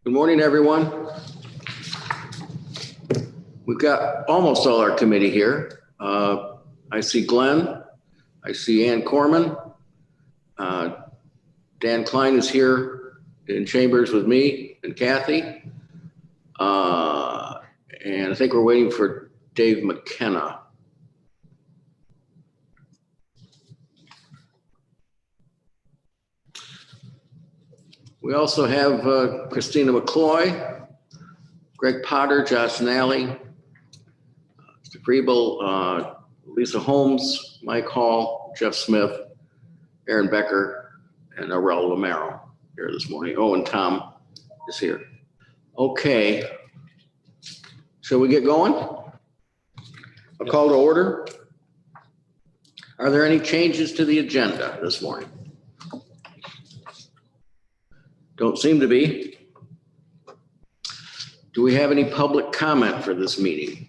Good morning, everyone. We've got almost all our committee here. I see Glenn. I see Ann Koreman. Dan Klein is here in chambers with me and Kathy. And I think we're waiting for Dave McKenna. We also have Christina McCloy, Greg Potter, Josh Nally, Mr. Friebel, Lisa Holmes, Mike Hall, Jeff Smith, Aaron Becker, and Aurel Romero here this morning. Oh, and Tom is here. Okay. Shall we get going? A call to order. Are there any changes to the agenda this morning? Don't seem to be. Do we have any public comment for this meeting?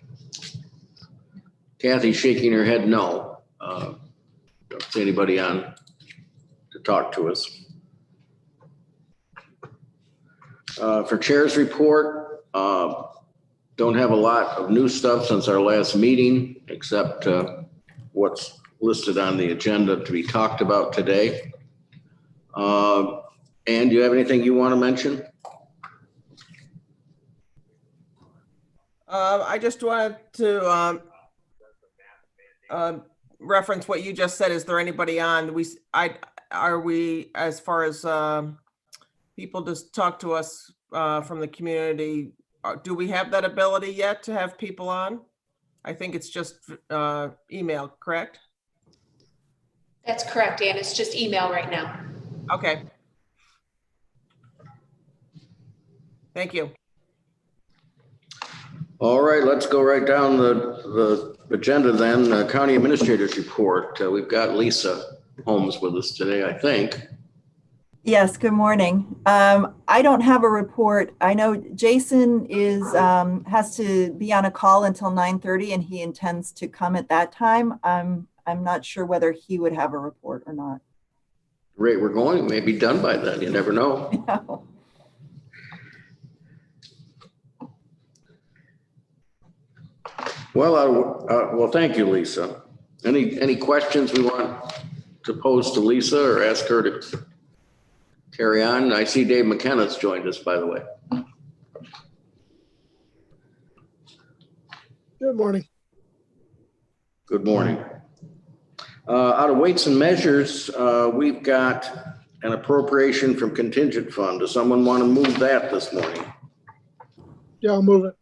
Kathy's shaking her head no. Don't see anybody on to talk to us. For chair's report, don't have a lot of new stuff since our last meeting, except what's listed on the agenda to be talked about today. Ann, do you have anything you want to mention? I just wanted to reference what you just said. Is there anybody on? Are we, as far as people just talk to us from the community, do we have that ability yet to have people on? I think it's just email, correct? That's correct, Ann. It's just email right now. Okay. Thank you. All right, let's go right down the agenda then. County Administrator's report. We've got Lisa Holmes with us today, I think. Yes, good morning. I don't have a report. I know Jason has to be on a call until 9:30 and he intends to come at that time. I'm not sure whether he would have a report or not. Great, we're going. We may be done by then. You never know. No. Well, thank you, Lisa. Any questions we want to pose to Lisa or ask her to carry on? I see Dave McKenna's joined us, by the way. Good morning. Good morning. Out of weights and measures, we've got an appropriation from contingent fund. Does someone want to move that this morning? Yeah, I'll move it.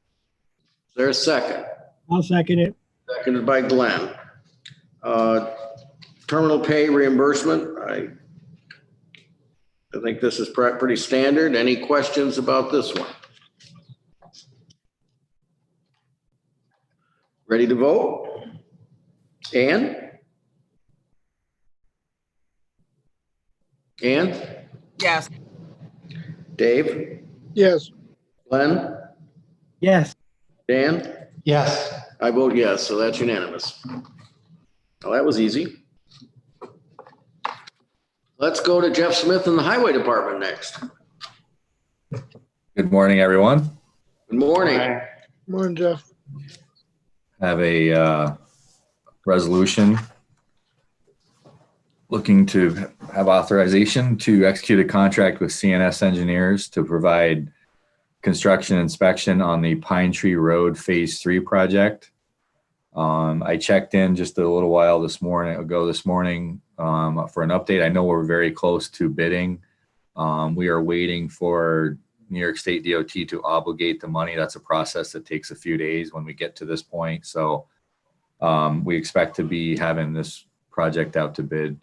Is there a second? I'll second it. Seconded by Glenn. Terminal pay reimbursement. I think this is pretty standard. Any questions about this one? Ready to vote? Ann? Ann? Yes. Dave? Yes. Glenn? Yes. Dan? Yes. I vote yes, so that's unanimous. Well, that was easy. Let's go to Jeff Smith in the Highway Department next. Good morning, everyone. Good morning. Good morning, Jeff. Have a resolution looking to have authorization to execute a contract with CNS Engineers to provide construction inspection on the Pine Tree Road Phase 3 project. I checked in just a little while this morning for an update. I know we're very close to bidding. We are waiting for New York State DOT to obligate the money. That's a process that takes a few days when we get to this point. So we expect to be having this project out to bid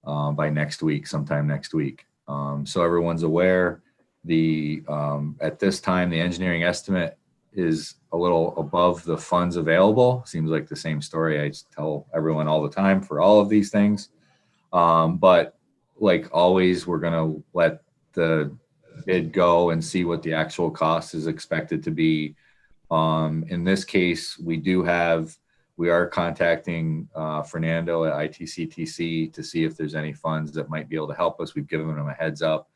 by next week, sometime next week. So everyone's aware. At this time, the engineering estimate is a little above the funds available. Seems like the same story I tell everyone all the time for all of these things. But like always, we're going to let the bid go and see what the actual cost is expected to be. In this case, we are contacting Fernando at ITCTC to see if there's any funds that might be able to help us. We've given them a heads up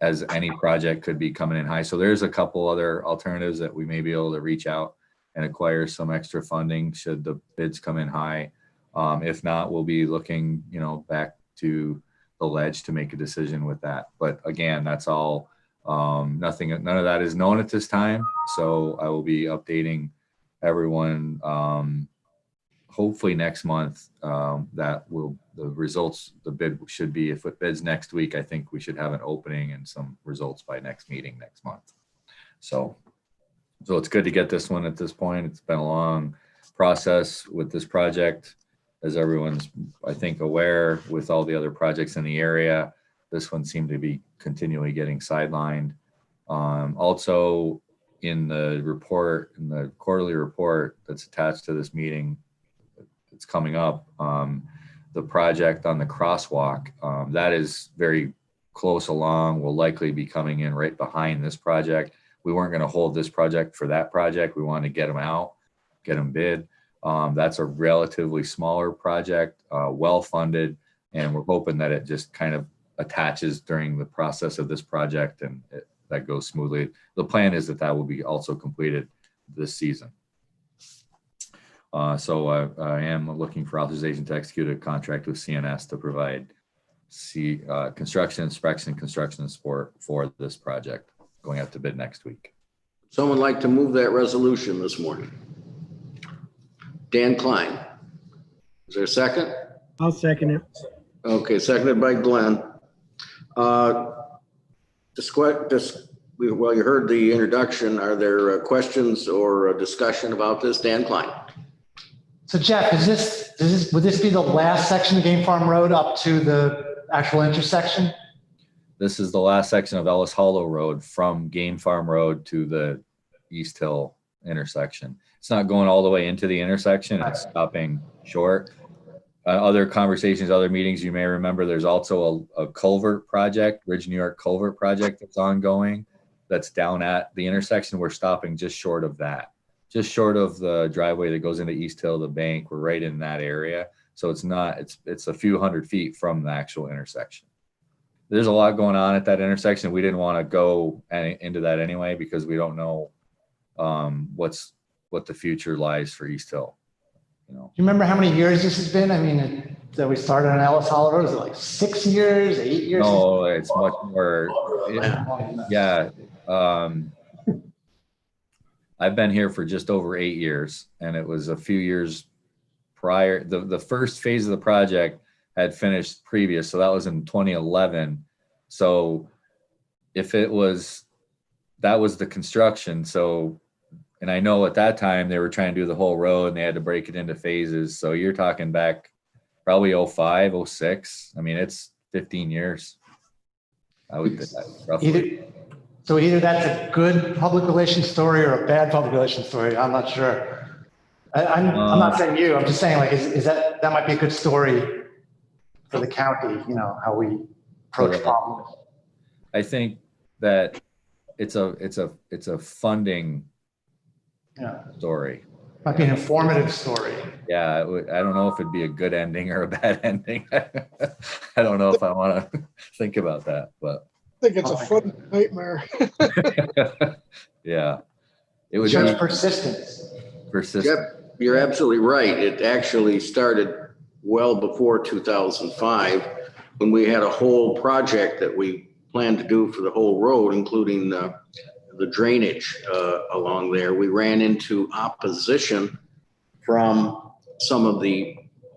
as any project could be coming in high. So there's a couple other alternatives that we may be able to reach out and acquire some extra funding should the bids come in high. If not, we'll be looking, back to the ledge to make a decision with that. But again, that's all, none of that is known at this time. So I will be updating everyone, hopefully next month, the results, the bid should be, if it bids next week, I think we should have an opening and some results by next meeting next month. So it's good to get this one at this point. It's been a long process with this project, as everyone's, I think, aware with all the other projects in the area. This one seemed to be continually getting sidelined. Also, in the report, in the quarterly report that's attached to this meeting, it's coming up, the project on the crosswalk, that is very close along, will likely be coming in right behind this project. We weren't going to hold this project for that project. We wanted to get them out, get them bid. That's a relatively smaller project, well-funded, and we're hoping that it just kind of attaches during the process of this project and that goes smoothly. The plan is that will be also completed this season. So I am looking for authorization to execute a contract with CNS to provide construction inspection, construction support for this project, going out to bid next week. Someone like to move that resolution this morning? Dan Klein. Is there a second? I'll second it. Okay, seconded by Glenn. Well, you heard the introduction. Are there questions or a discussion about this? Dan Klein. So Jeff, would this be the last section of Game Farm Road up to the actual intersection? This is the last section of Ellis Hollow Road from Game Farm Road to the East Hill intersection. It's not going all the way into the intersection. It's stopping short. Other conversations, other meetings, you may remember there's also a culvert project, Ridge New York culvert project that's ongoing. That's down at the intersection. We're stopping just short of that. Just short of the driveway that goes into East Hill, the bank. We're right in that area. So it's a few hundred feet from the actual intersection. There's a lot going on at that intersection. We didn't want to go into that anyway because we don't know what the future lies for East Hill. Do you remember how many years this has been? I mean, that we started on Ellis Hollow Road, is it like 6 years, 8 years? No, it's much more. Yeah. I've been here for just over 8 years, and it was a few years prior. The first phase of the project had finished previous, so that was in 2011. So if that was the construction. So, and I know at that time they were trying to do the whole road and they had to break it into phases. So you're talking back probably 05, 06. I mean, it's 15 years. I would think that roughly. Either that's a good public relations story or a bad public relations story. I'm not sure. I'm not saying you. I'm just saying, like, is that might be a good story for the county? How we approach problems. I think that it's a funding story. Might be an informative story. Yeah, I don't know if it'd be a good ending or a bad ending. I don't know if I want to think about that, but. I think it's a fun nightmare. Yeah. It was just persistence. Jeff, you're absolutely right. It actually started well before 2005 when we had a whole project that we planned to do for the whole road, including the drainage along there. We ran into opposition from some of the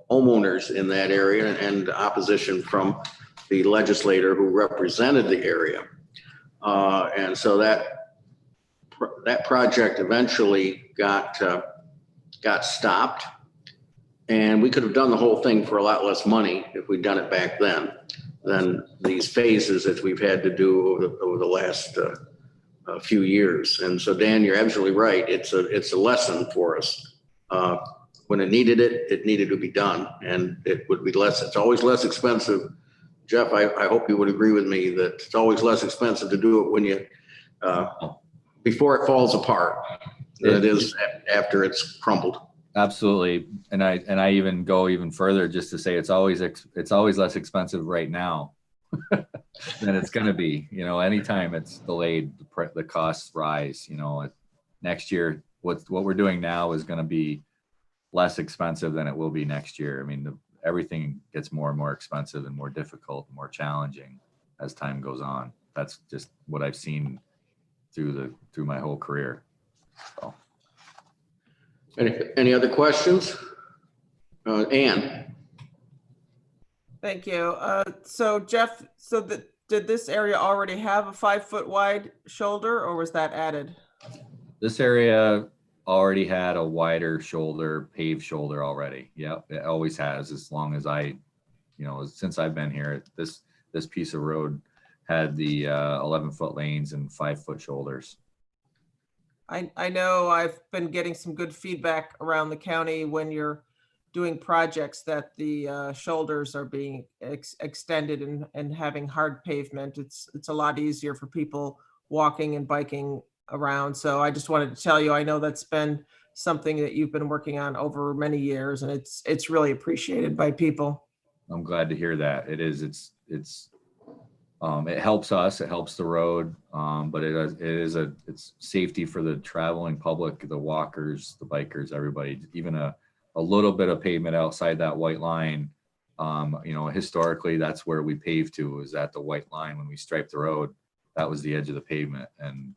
homeowners in that area and opposition from the legislator who represented the area. And so that project eventually got stopped, and we could have done the whole thing for a lot less money if we'd done it back then than these phases that we've had to do over the last few years. And so, Dan, you're absolutely right. It's a lesson for us. When it needed to be done, and it would be less. It's always less expensive. Jeff, I hope you would agree with me that it's always less expensive to do it when you before it falls apart than it is after it's crumbled. Absolutely, and I even go even further just to say it's always less expensive right now than it's going to be. You know, anytime it's delayed, the costs rise. You know, next year, what we're doing now is going to be less expensive than it will be next year. I mean, everything gets more and more expensive and more difficult, and more challenging as time goes on. That's just what I've seen through my whole career. So. Any other questions? Ann? Thank you. So Jeff, did this area already have a 5-foot wide shoulder, or was that added? This area already had a wider shoulder, paved shoulder already. Yep, it always has, as long as since I've been here. This piece of road had the 11-foot lanes and 5-foot shoulders. I know I've been getting some good feedback around the county when you're doing projects that the shoulders are being extended and having hard pavement. It's a lot easier for people walking and biking around. So I just wanted to tell you, I know that's been something that you've been working on over many years, and it's really appreciated by people. I'm glad to hear that. It is. It helps us. It helps the road, but it's safety for the traveling public, the walkers, the bikers, everybody. Even a little bit of pavement outside that white line. Historically, that's where we paved to, was at the white line. When we striped the road, that was the edge of the pavement, and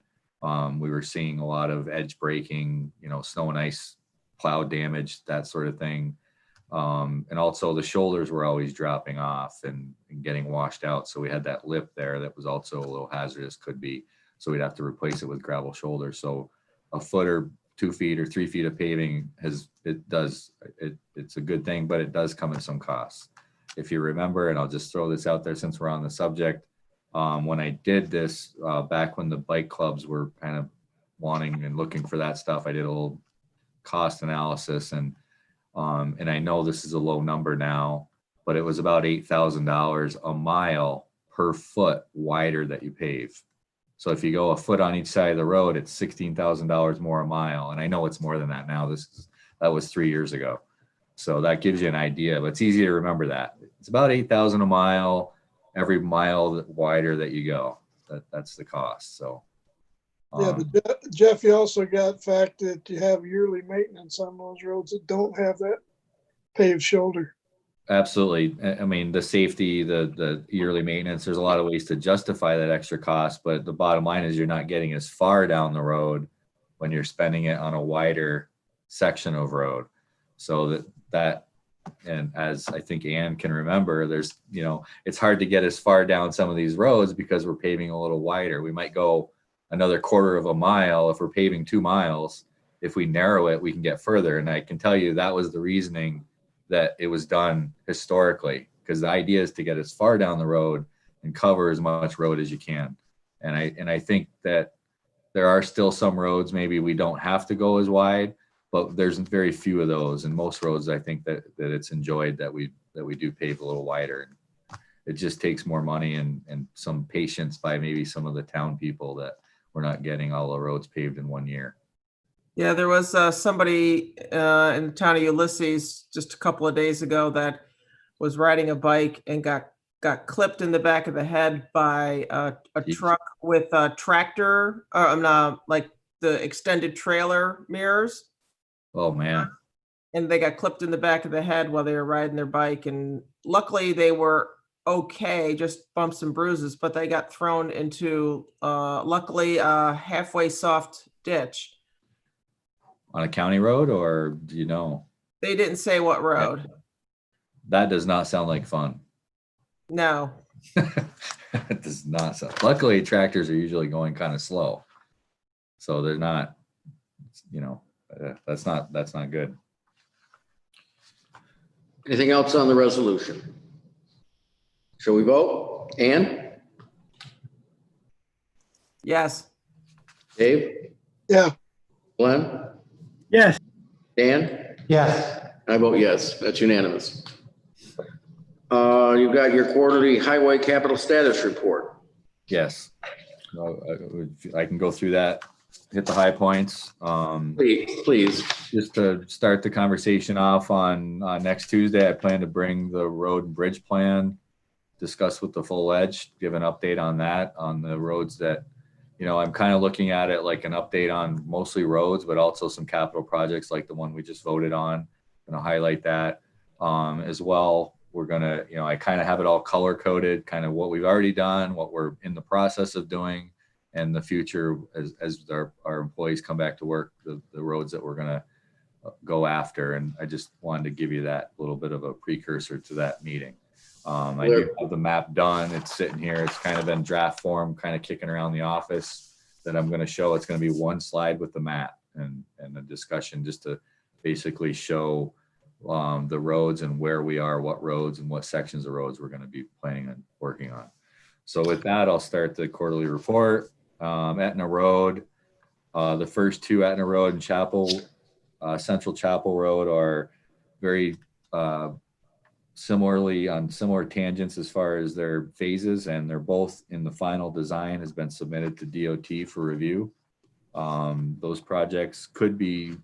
we were seeing a lot of edge breaking, snow and ice plow damage, that sort of thing. And also the shoulders were always dropping off and getting washed out. So we had that lip there that was also a little hazardous, could be. So we'd have to replace it with gravel shoulders. So a foot or 2 feet or 3 feet of paving it's a good thing, but it does come at some costs. If you remember, and I'll just throw this out there since we're on the subject, when I did this back when the bike clubs were kind of wanting and looking for that stuff, I did a little cost analysis, and I know this is a low number now, but it was about $8,000 a mile per foot wider that you pave. So if you go a foot on each side of the road, it's $16,000 more a mile. And I know it's more than that now. That was 3 years ago. So that gives you an idea, but it's easy to remember that. It's about $8,000 a mile, every mile wider that you go. That's the cost. So. Yeah, but Jeff, you also got the fact that you have yearly maintenance on those roads that don't have that paved shoulder. Absolutely. I mean, the safety, the yearly maintenance, there's a lot of ways to justify that extra cost, but the bottom line is you're not getting as far down the road when you're spending it on a wider section of road. So that, and as I think Ann can remember, there's, it's hard to get as far down some of these roads because we're paving a little wider. We might go another quarter of a mile if we're paving 2 miles. If we narrow it, we can get further. And I can tell you that was the reasoning that it was done historically, because the idea is to get as far down the road and cover as much road as you can. And I think that there are still some roads maybe we don't have to go as wide, but there's very few of those. And most roads, I think that it's enjoyed that we do pave a little wider. It just takes more money and some patience by maybe some of the town people that we're not getting all the roads paved in 1 year. Yeah, there was somebody in the town of Ulysses just a couple of days ago that was riding a bike and got clipped in the back of the head by a truck with a tractor, like the extended trailer mirrors. Oh, man. And they got clipped in the back of the head while they were riding their bike. And luckily they were okay, just bumps and bruises, but they got thrown into, luckily, a halfway soft ditch. On a county road, or do you know? They didn't say what road. That does not sound like fun. No. It does not sound. Luckily, tractors are usually going kind of slow, so they're not. That's not good. Anything else on the resolution? Shall we vote? Ann? Yes. Dave? Yeah. Glenn? Yes. Dan? Yes. I vote yes. That's unanimous. You've got your quarterly highway capital status report. Yes. I can go through that, hit the high points. Please. Just to start the conversation off on next Tuesday, I plan to bring the road and bridge plan discuss with the full edge, give an update on that, on the roads that, I'm kind of looking at it like an update on mostly roads, but also some capital projects like the one we just voted on. Going to highlight that as well. We're going to, I kind of have it all color coded, kind of what we've already done, what we're in the process of doing, and the future as our employees come back to work, the roads that we're going to go after. And I just wanted to give you that little bit of a precursor to that meeting. I do have the map done. It's sitting here. It's kind of in draft form, kind of kicking around the office that I'm going to show. It's going to be one slide with the map and a discussion just to basically show the roads and where we are, what roads and what sections of roads we're going to be planning on working on. So with that, I'll start the quarterly report. Etna Road, the first two Etna Road and Central Chapel Road are very similarly on similar tangents as far as their phases, and they're both in the final design has been submitted to DOT for review. Those projects could be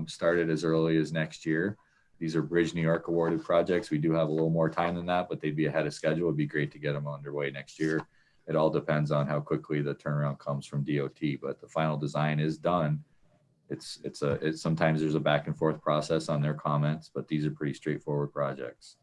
started as early as next year. These are Bridge New York awarded projects. We do have a little more time than that, but they'd be ahead of schedule. It'd be great to get them underway next year. It all depends on how quickly the turnaround comes from DOT, but the final design is done. It's sometimes there's a back and forth process on their comments, but these are pretty straightforward projects.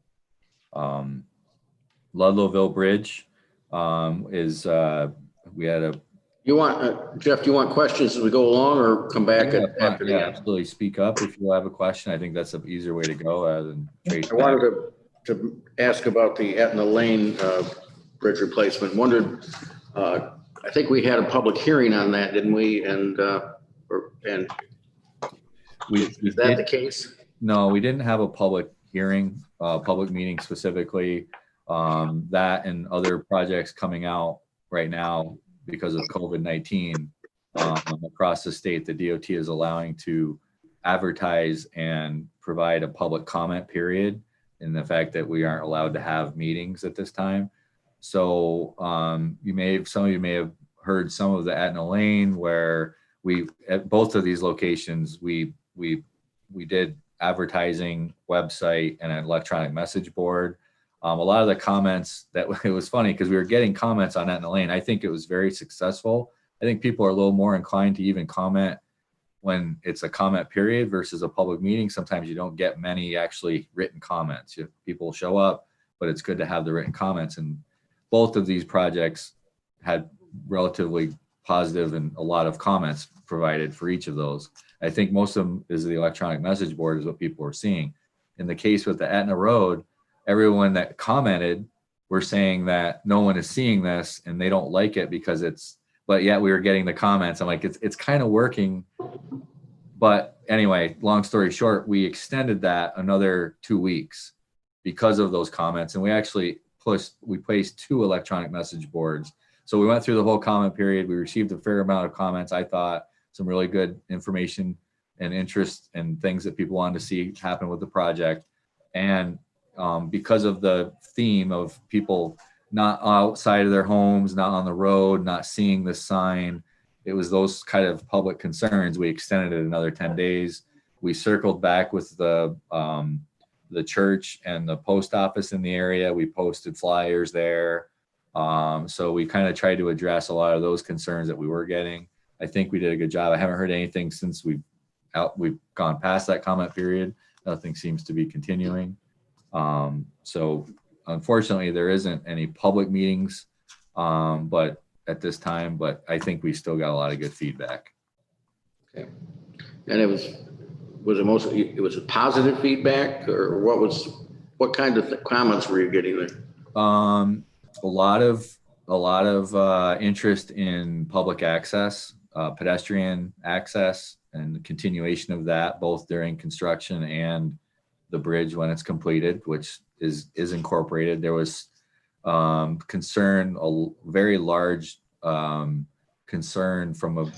Ludlowville Bridge we had a. You want, Jeff, do you want questions as we go along or come back after the end? Absolutely. Speak up if you have a question. I think that's an easier way to go rather than trace I wanted to ask about the Etna Lane bridge replacement. Wondered, I think we had a public hearing on that, didn't we? And is that the case? No, we didn't have a public hearing, public meeting specifically. That and other projects coming out right now because of COVID-19 across the state, the DOT is allowing to advertise and provide a public comment period, in the fact that we aren't allowed to have meetings at this time. So some of you may have heard some of the Etna Lane where at both of these locations, we did advertising, website, and an electronic message board. A lot of the comments it was funny because we were getting comments on Etna Lane. I think it was very successful. I think people are a little more inclined to even comment when it's a comment period versus a public meeting. Sometimes you don't get many actually written comments. People show up, but it's good to have the written comments. And both of these projects had relatively positive and a lot of comments provided for each of those. I think most of them is the electronic message board is what people were seeing. In the case with the Etna Road, everyone that commented were saying that no one is seeing this and they don't like it because but yet we were getting the comments. I'm like, it's kind of working. But anyway, long story short, we extended that another 2 weeks because of those comments. And we actually placed 2 electronic message boards. So we went through the whole comment period. We received a fair amount of comments. I thought some really good information and interest and things that people wanted to see happen with the project. And because of the theme of people not outside of their homes, not on the road, not seeing the sign, it was those kind of public concerns. We extended it another 10 days. We circled back with the church and the post office in the area. We posted flyers there. So we kind of tried to address a lot of those concerns that we were getting. I think we did a good job. I haven't heard anything since we've gone past that comment period. Nothing seems to be continuing. So unfortunately, there isn't any public meetings, but at this time, but I think we still got a lot of good feedback. Okay. And it was a positive feedback, or what kind of comments were you getting there? A lot of interest in public access, pedestrian access, and the continuation of that, both during construction and the bridge when it's completed, which is incorporated. There was concern, a very large concern from an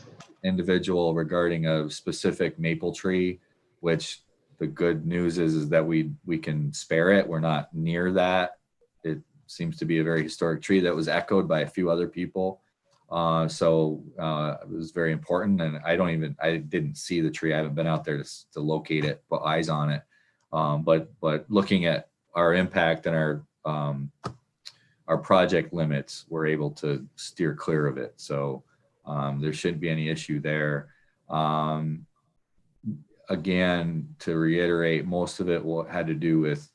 individual regarding a specific maple tree, which the good news is that we can spare it. We're not near that. It seems to be a very historic tree that was echoed by a few other people. So it was very important. And I didn't see the tree. I haven't been out there to locate it, put eyes on it. But looking at our impact and our our project limits, we're able to steer clear of it. So there shouldn't be any issue there. Again, to reiterate, most of it had to do with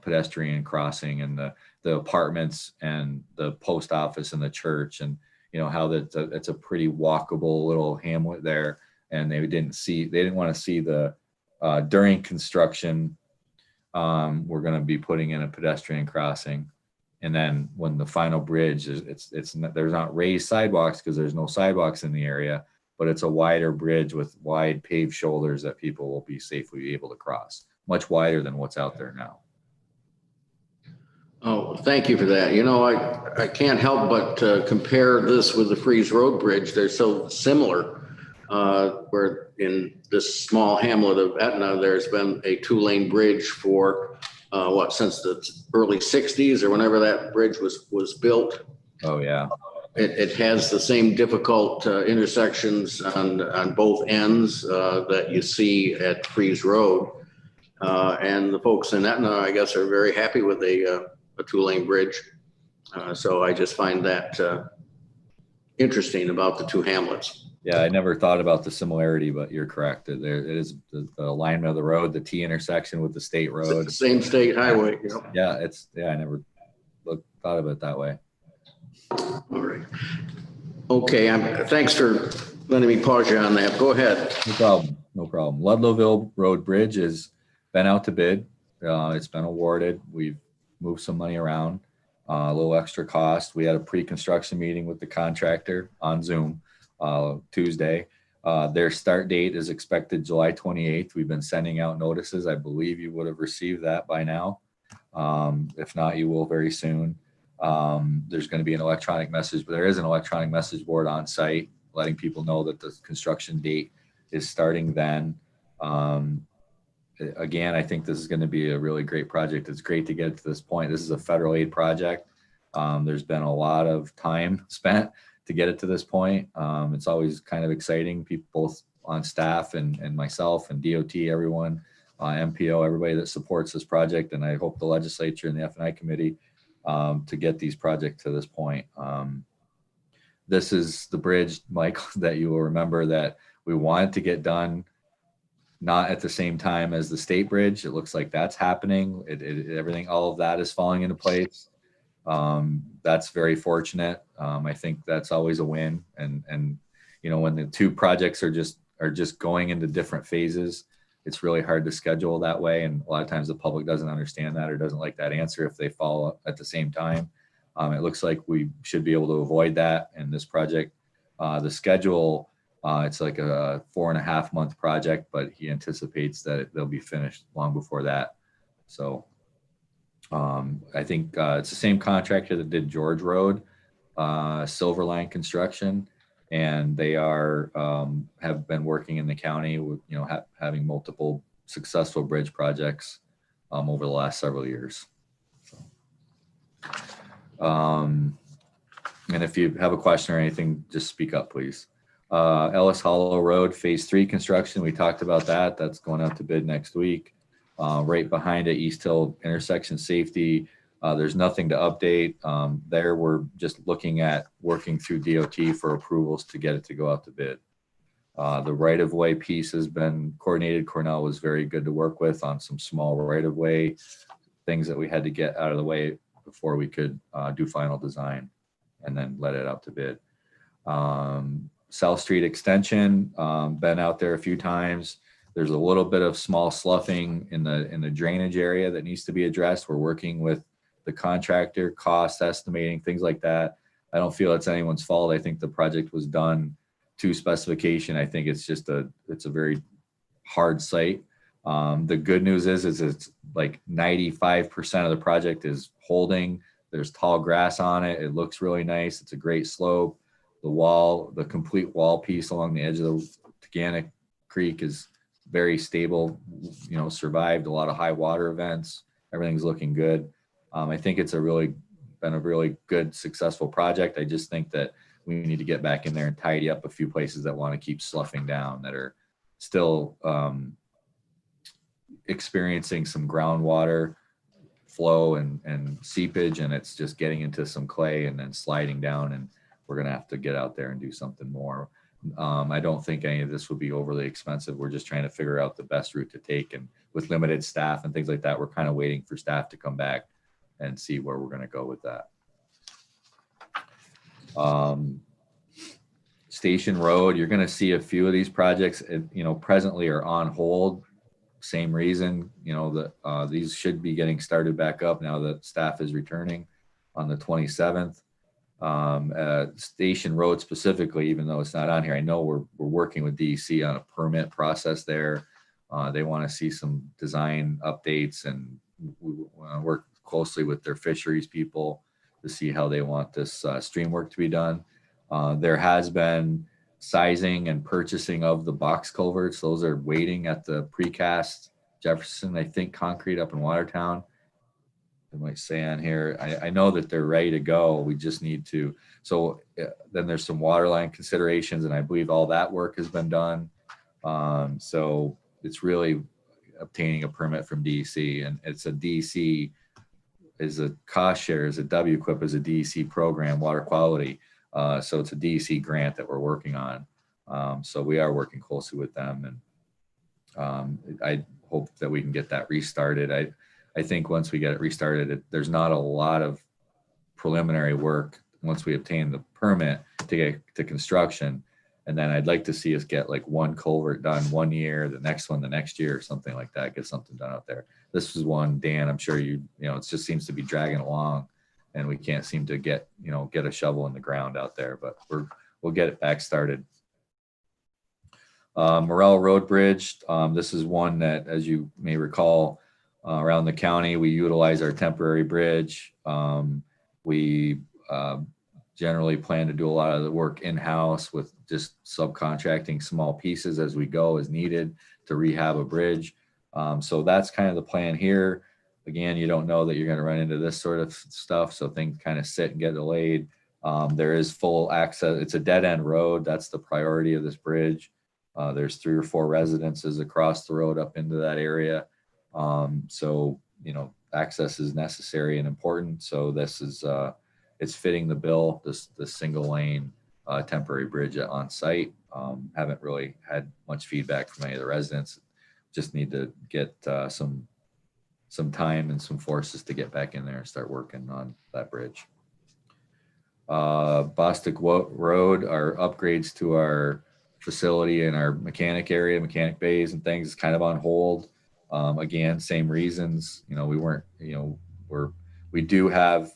pedestrian crossing and the apartments and the post office and the church, and how that it's a pretty walkable little hamlet there. And they didn't want to see the during construction. We're going to be putting in a pedestrian crossing, and then when the final bridge is, there's not raised sidewalks because there's no sidewalks in the area, but it's a wider bridge with wide paved shoulders that people will be safely able to cross, much wider than what's out there now. Oh, thank you for that. I can't help but compare this with the Freeze Road Bridge. They're so similar. Where in this small hamlet of Etna, there's been a 2-lane bridge for since the early 60s or whenever that bridge was built. Oh yeah. It has the same difficult intersections on both ends that you see at Freeze Road. And the folks in Etna, I guess, are very happy with a 2-lane bridge. So I just find that interesting about the two hamlets. Yeah, I never thought about the similarity, but you're correct. There it is, the alignment of the road, the T intersection with the state road. It's the same state highway. Yeah, I never thought of it that way. All right. Okay, thanks for letting me pause you on that. Go ahead. No problem. Ludlowville Road Bridge has been out to bid. It's been awarded. We've moved some money around, a little extra cost. We had a pre-construction meeting with the contractor on Zoom Tuesday. Their start date is expected July 28th. We've been sending out notices. I believe you would have received that by now. If not, you will very soon. There's going to be an electronic message, but there is an electronic message board on site letting people know that the construction date is starting then. Again, I think this is going to be a really great project. It's great to get it to this point. This is a federal aid project. There's been a lot of time spent to get it to this point. It's always kind of exciting, people both on staff and myself and DOT, everyone, MPO, everybody that supports this project. And I hope the legislature and the F&I committee to get these projects to this point. This is the bridge, Mike, that you will remember that we wanted to get done not at the same time as the state bridge. It looks like that's happening. Everything, all of that is falling into place. That's very fortunate. I think that's always a win. And when the two projects are just going into different phases, it's really hard to schedule that way. And a lot of times the public doesn't understand that or doesn't like that answer if they fall at the same time. It looks like we should be able to avoid that in this project. The schedule, it's like a 4.5-month project, but he anticipates that they'll be finished long before that. So I think it's the same contractor that did George Road, Silverline Construction, and they have been working in the county with having multiple successful bridge projects over the last several years. So, and if you have a question or anything, just speak up, please. Ellis Hollow Road Phase 3 construction, we talked about that. That's going out to bid next week. Right behind it, East Hill intersection safety. There's nothing to update. There we're just looking at working through DOT for approvals to get it to go out to bid. The right-of-way piece has been coordinated. Cornell was very good to work with on some small right-of-way things that we had to get out of the way before we could do final design and then let it out to bid. South Street Extension, been out there a few times. There's a little bit of small sloughing in the drainage area that needs to be addressed. We're working with the contractor, cost estimating, things like that. I don't feel it's anyone's fault. I think the project was done to specification. I think it's just it's a very hard site. The good news is it's like 95% of the project is holding. There's tall grass on it. It looks really nice. It's a great slope. The complete wall piece along the edge of the Tagana Creek is very stable, survived a lot of high water events. Everything's looking good. I think it's been a really good, successful project. I just think that we need to get back in there and tidy up a few places that want to keep sloughing down, that are still experiencing some groundwater flow and seepage, and it's just getting into some clay and then sliding down, and we're gonna have to get out there and do something more. I don't think any of this will be overly expensive. We're just trying to figure out the best route to take, and with limited staff and things like that, we're kind of waiting for staff to come back and see where we're gonna go with that. Station Road, you're gonna see a few of these projects, presently are on hold. Same reason, that these should be getting started back up now that staff is returning on the 27th. Station Road specifically, even though it's not on here, I know we're working with DEC on a permit process there. They want to see some design updates, and we work closely with their fisheries people to see how they want this stream work to be done. There has been sizing and purchasing of the box culverts. Those are waiting at the precast Jefferson, I think, concrete up in Watertown. It might say on here, I know that they're ready to go. We just need to, then there's some water line considerations, and I believe all that work has been done. So it's really obtaining a permit from DEC, and it's a DEC is a cost share, is a WQIP is a DEC program, water quality. So it's a DEC grant that we're working on. So we are working closely with them, and I hope that we can get that restarted. I think once we get it restarted, there's not a lot of preliminary work once we obtain the permit to get to construction. And then I'd like to see us get like one culvert done 1 year, the next one the next year, or something like that, get something done out there. This is one, Dan, I'm sure it just seems to be dragging along, and we can't seem to get a shovel in the ground out there, but we'll get it back started. Morel Road Bridge. This is one that, as you may recall, around the county, we utilize our temporary bridge. We generally plan to do a lot of the work in-house with just subcontracting small pieces as we go as needed to rehab a bridge. So that's kind of the plan here. Again, you don't know that you're going to run into this sort of stuff, so things kind of sit and get delayed. There is full access. It's a dead-end road. That's the priority of this bridge. There's 3 or 4 residences across the road up into that area. So, access is necessary and important. So this is, it's fitting the bill, this single lane temporary bridge on site. Haven't really had much feedback from any of the residents. Just need to get some time and some forces to get back in there and start working on that bridge. Bostic Road, our upgrades to our facility in our mechanic area, mechanic bays and things, is kind of on hold. Again, same reasons. We do have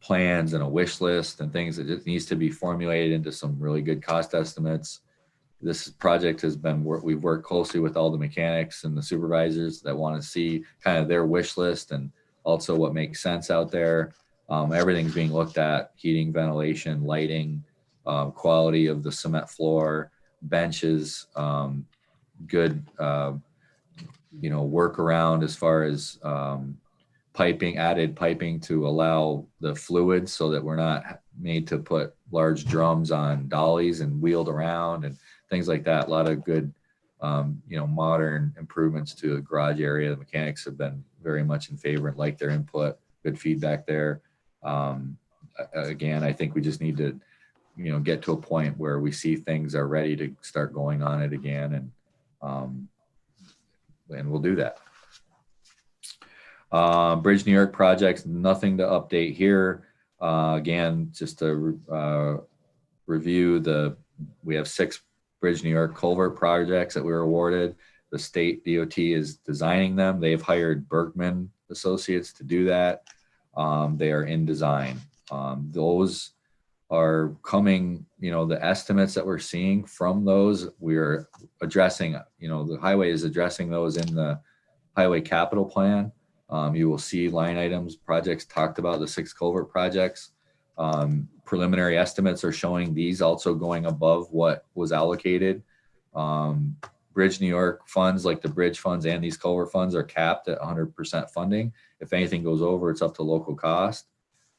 plans and a wish list and things that just needs to be formulated into some really good cost estimates. This project has been, we've worked closely with all the mechanics and the supervisors that want to see kind of their wish list and also what makes sense out there. Everything's being looked at: heating, ventilation, lighting, quality of the cement floor, benches, good, work around as far as piping, added piping to allow the fluids so that we're not made to put large drums on dollies and wheeled around and things like that. A lot of good, modern improvements to the garage area. The mechanics have been very much in favor and like their input. Good feedback there. Again, I think we just need to, get to a point where we see things are ready to start going on it again, and we'll do that. Bridge New York projects, nothing to update here. Again, just to review we have 6 Bridge New York culvert projects that we were awarded. The state DOT is designing them. They've hired Bergman Associates to do that. They are in design. Those are coming, the estimates that we're seeing from those, we're addressing, the highway is addressing those in the highway capital plan. You will see line items, projects talked about, the 6 culvert projects. Preliminary estimates are showing these also going above what was allocated. Bridge New York funds, like the bridge funds and these culvert funds, are capped at 100% funding. If anything goes over, it's up to local cost.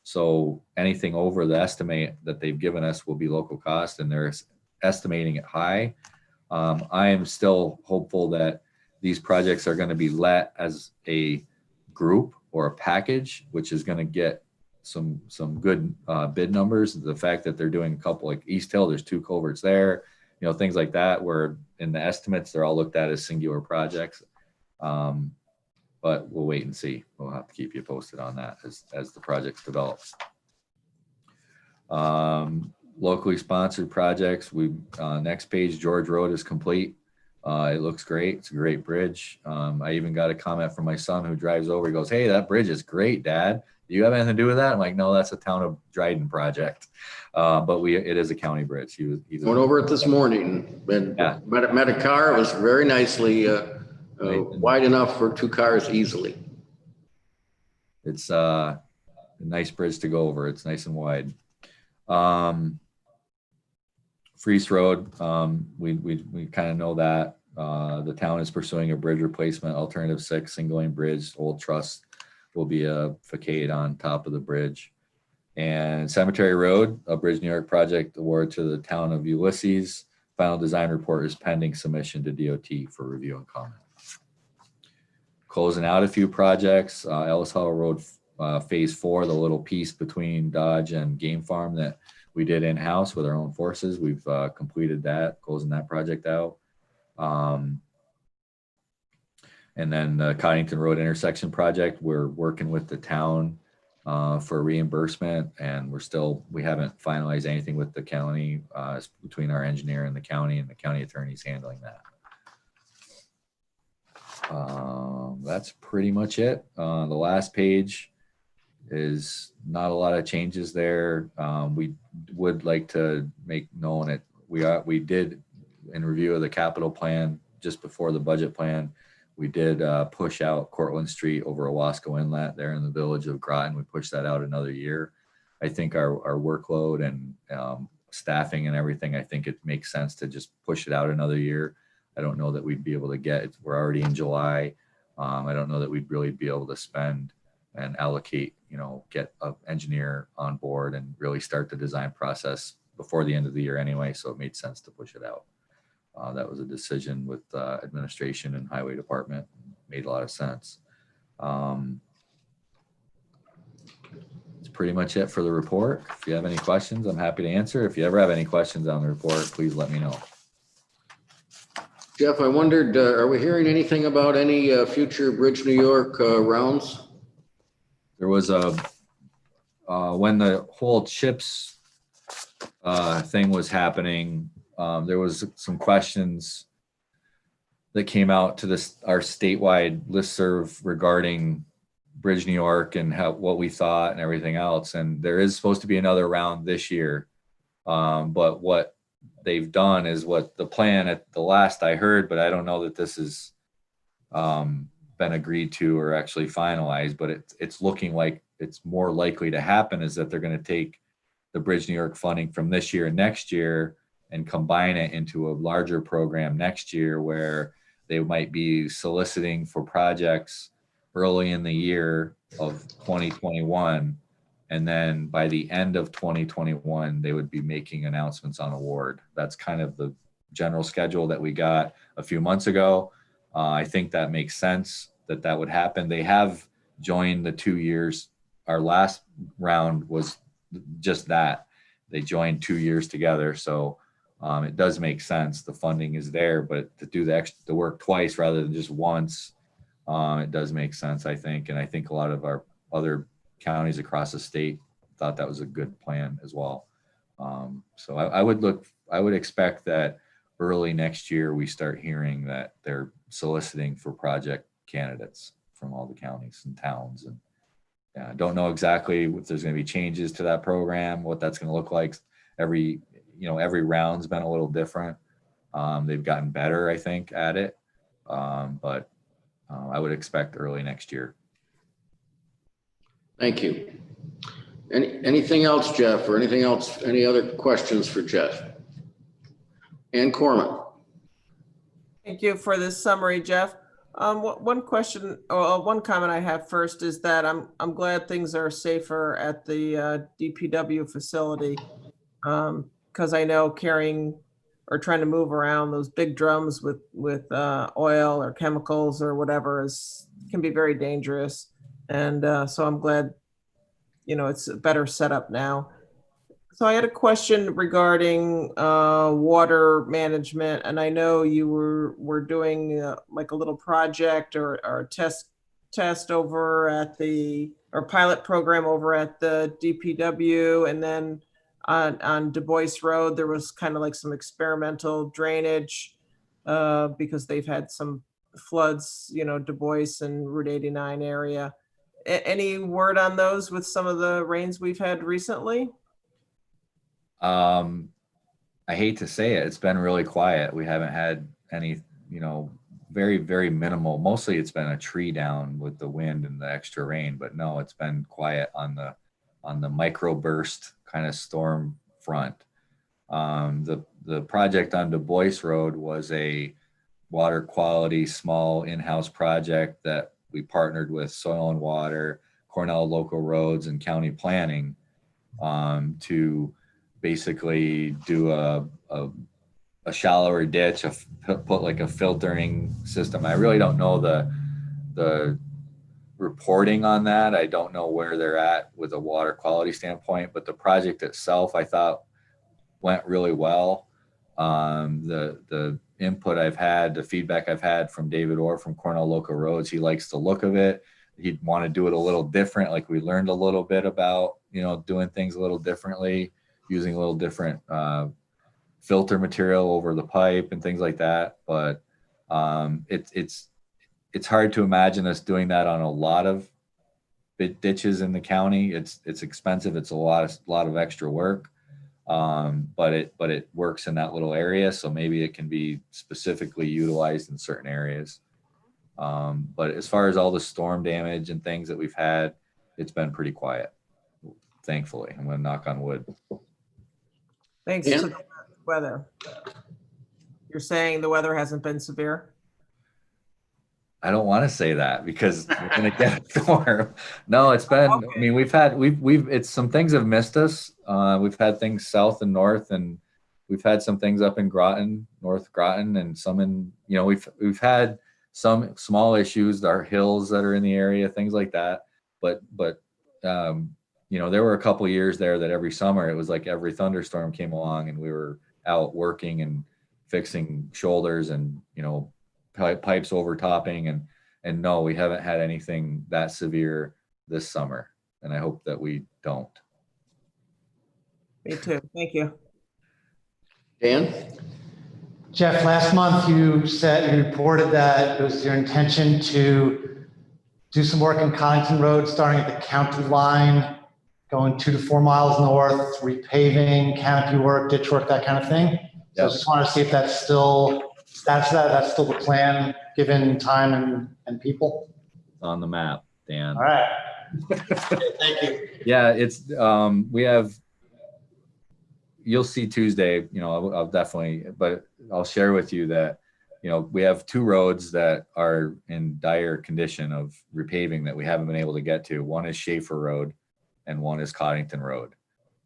So anything over the estimate that they've given us will be local cost, and they're estimating it high. I am still hopeful that these projects are going to be let as a group or a package, which is going to get some good bid numbers. The fact that they're doing a couple like East Hill, there's 2 culverts there, things like that, where in the estimates, they're all looked at as singular projects. But we'll wait and see. We'll have to keep you posted on that as the projects develop. Locally sponsored projects. Next page, George Road is complete. It looks great. It's a great bridge. I even got a comment from my son who drives over. He goes, "Hey, that bridge is great, Dad. Do you have anything to do with that?" I'm like, "No, that's a town of Dryden project." But it is a county bridge. He's Went over it this morning and Yeah. met a car. It was very nicely wide enough for 2 cars easily. It's a nice bridge to go over. It's nice and wide. Freeze Road, we kind of know that. The town is pursuing a bridge replacement, alternative 6, single lane bridge. Old Trust will be a facade on top of the bridge. And Cemetery Road, a Bridge New York project award to the town of Ulysses. Final design report is pending submission to DOT for review and comment. Closing out a few projects, Ellis Hollow Road Phase 4, the little piece between Dodge and Game Farm that we did in-house with our own forces. We've completed that, closing that project out. And then the Coddington Road intersection project, we're working with the town for reimbursement, and we haven't finalized anything with the county. Between our engineer and the county attorney's handling that. That's pretty much it. The last page is not a lot of changes there. We would like to make known that we did, in review of the capital plan just before the budget plan, we did push out Cortlandt Street over Owasco Inlet there in the village of Groton. We pushed that out another year. I think our workload and staffing and everything, I think it makes sense to just push it out another year. I don't know that we'd be able to we're already in July. I don't know that we'd really be able to spend and allocate, get an engineer on board and really start the design process before the end of the year anyway. So it made sense to push it out. That was a decision with administration and highway department. Made a lot of sense. It's pretty much it for the report. If you have any questions, I'm happy to answer. If you ever have any questions on the report, please let me know. Jeff, I wondered, are we hearing anything about any future Bridge New York rounds? There was when the whole CHIPS thing was happening, there was some questions that came out to our statewide listserv regarding Bridge New York and what we thought and everything else. And there is supposed to be another round this year. But what they've done is what the plan at the last I heard, but I don't know that this has been agreed to or actually finalized, but it's looking like it's more likely to happen is that they're going to take the Bridge New York funding from this year and next year and combine it into a larger program next year where they might be soliciting for projects early in the year of 2021. And then by the end of 2021, they would be making announcements on award. That's kind of the general schedule that we got a few months ago. I think that makes sense that would happen. They have joined the 2 years. Our last round was just that. They joined 2 years together. So it does make sense. The funding is there, but to do the work twice rather than just once, it does make sense, I think. And I think a lot of our other counties across the state thought that was a good plan as well. So I would expect that early next year, we start hearing that they're soliciting for project candidates from all the counties and towns. And I don't know exactly if there's going to be changes to that program, what that's going to look like. Every round's been a little different. They've gotten better, I think, at it. But I would expect early next year. Thank you. Anything else, Jeff, or anything else? Any other questions for Jeff? And Koreman. Thank you for this summary, Jeff. One question, or one comment I have first is that I'm glad things are safer at the DPW facility, because I know carrying or trying to move around those big drums with oil or chemicals or whatever can be very dangerous. And so I'm glad, it's a better setup now. So I had a question regarding water management, and I know you were doing like a little project or a test over at or pilot program over at the DPW, and then on Du Bois Road there was kind of like some experimental drainage because they've had some floods, Du Bois and Route 89 area. Any word on those with some of the rains we've had recently? I hate to say it, it's been really quiet. We haven't had any, very, very minimal. Mostly it's been a tree down with the wind and the extra rain, but no, it's been quiet on the microburst kind of storm front. The project on Du Bois Road was a water quality small in-house project that we partnered with Soil and Water, Cornell Local Roads, and County Planning to basically do a shallower ditch, put like a filtering system. I really don't know the reporting on that. I don't know where they're at with a water quality standpoint, but the project itself I thought went really well. The input I've had, the feedback I've had from David Orr from Cornell Local Roads, he likes the look of it. He'd want to do it a little different. Like we learned a little bit about, doing things a little differently, using a little different filter material over the pipe and things like that. But it's hard to imagine us doing that on a lot of ditches in the county. It's expensive. It's a lot of extra work. But it works in that little area. So maybe it can be specifically utilized in certain areas. But as far as all the storm damage and things that we've had, it's been pretty quiet, thankfully. I'm going to knock on wood. Thanks Yeah. to the weather. You're saying the weather hasn't been severe? I don't want to say that because we're going to get a storm. No, it's been, Okay. I mean, it's some things have missed us. We've had things south and north, and we've had some things up in Groton, North Groton, and some in, we've had some small issues, our hills that are in the area, things like that. But there were a couple of years there that every summer it was like every thunderstorm came along and we were out working and fixing shoulders and, pipes overtopping. And no, we haven't had anything that severe this summer. And I hope that we don't. Me too. Thank you. Dan? Jeff, last month you reported that it was your intention to do some work in Connington Road, starting at the county line, going 2 to 4 miles north, repaving, canopy work, ditch work, that kind of thing. So I just wanted to see if that's still the plan, given time and people. On the map, Dan. All right. Thank you. Yeah, it's you'll see Tuesday, I'll definitely, but I'll share with you that, we have 2 roads that are in dire condition of repaving that we haven't been able to get to. One is Schaefer Road and one is Coddington Road.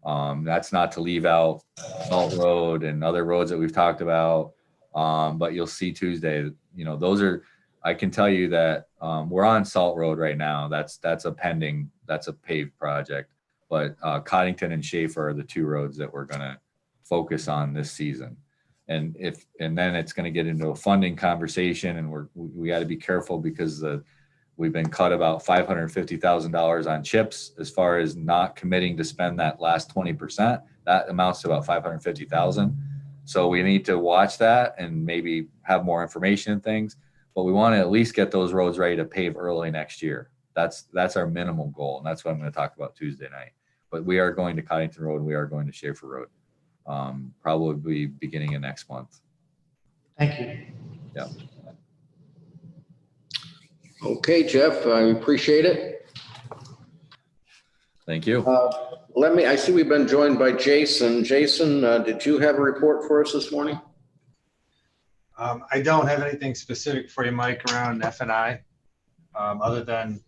That's not to leave out Salt Road and other roads that we've talked about. But you'll see Tuesday, I can tell you that we're on Salt Road right now. That's a paved project. But Coddington and Schaefer are the 2 roads that we're going to focus on this season. And then it's going to get into a funding conversation, and we got to be careful because we've been cut about $550,000 on CHIPS as far as not committing to spend that last 20%. That amounts to about $550,000. So we need to watch that and maybe have more information and things. But we want to at least get those roads ready to pave early next year. That's our minimal goal, and that's what I'm going to talk about Tuesday night. But we are going to Coddington Road and we are going to Schaefer Road, probably beginning of next month. Thank you. Yeah. Okay, Jeff, I appreciate it. Thank you. I see we've been joined by Jason. Jason, did you have a report for us this morning? I don't have anything specific for you, Mike, around F&I, other than,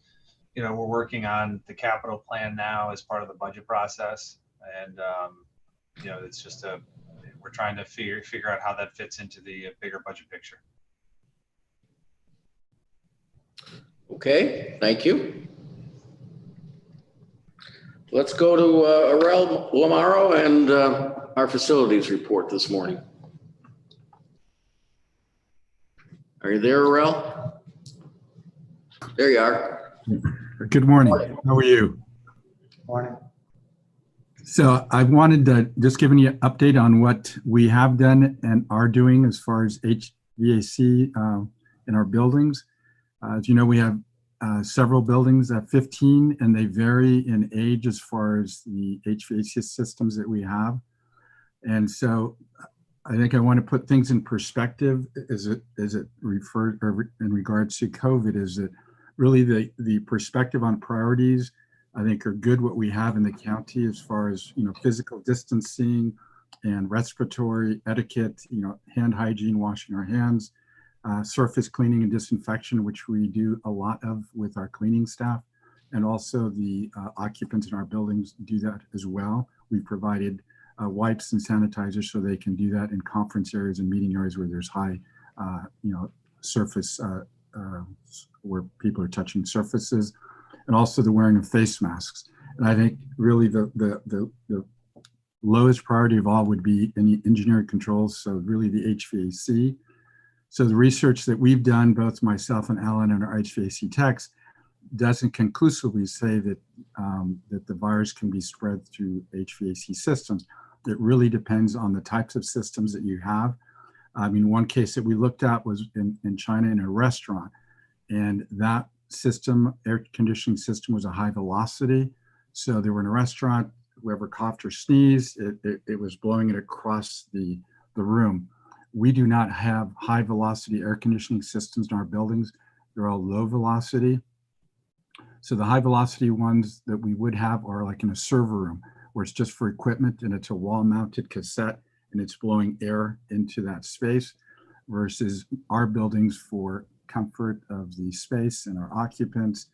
we're working on the capital plan now as part of the budget process. And, it's just we're trying to figure out how that fits into the bigger budget picture. Okay, thank you. let's go to Arel Lamaro and our facilities report this morning. Are you there, Arel? There you are. Good morning. How are you? Morning. So I wanted to just give you an update on what we have done and are doing as far as HVAC in our buildings. As you know, we have several buildings at 15, and they vary in age as far as the HVAC systems that we have. And so I think I want to put things in perspective as it referred or in regards to COVID. Is that really the perspective on priorities? I think are good what we have in the county as far as, you know, physical distancing and respiratory etiquette, you know, hand hygiene, washing our hands, surface cleaning and disinfection, which we do a lot of with our cleaning staff, and also the occupants in our buildings do that as well. We've provided wipes and sanitizers so they can do that in conference areas and meeting areas where there's high, you know, surface where people are touching surfaces, and also the wearing of face masks. And I think really the lowest priority of all would be any engineering controls, so really the HVAC. So the research that we've done, both myself and Alan and our HVAC techs, doesn't conclusively say that that the virus can be spread through HVAC systems. It really depends on the types of systems that you have. I mean, one case that we looked at was in China in a restaurant, and that system, air conditioning system, was a high velocity. So they were in a restaurant, whoever coughed or sneezed, it was blowing it across the room. We do not have high velocity air conditioning systems in our buildings. They're all low velocity. So the high velocity ones that we would have are like in a server room where it's just for equipment and it's a wall mounted cassette and it's blowing air into that space, versus our buildings for comfort of the space and our occupants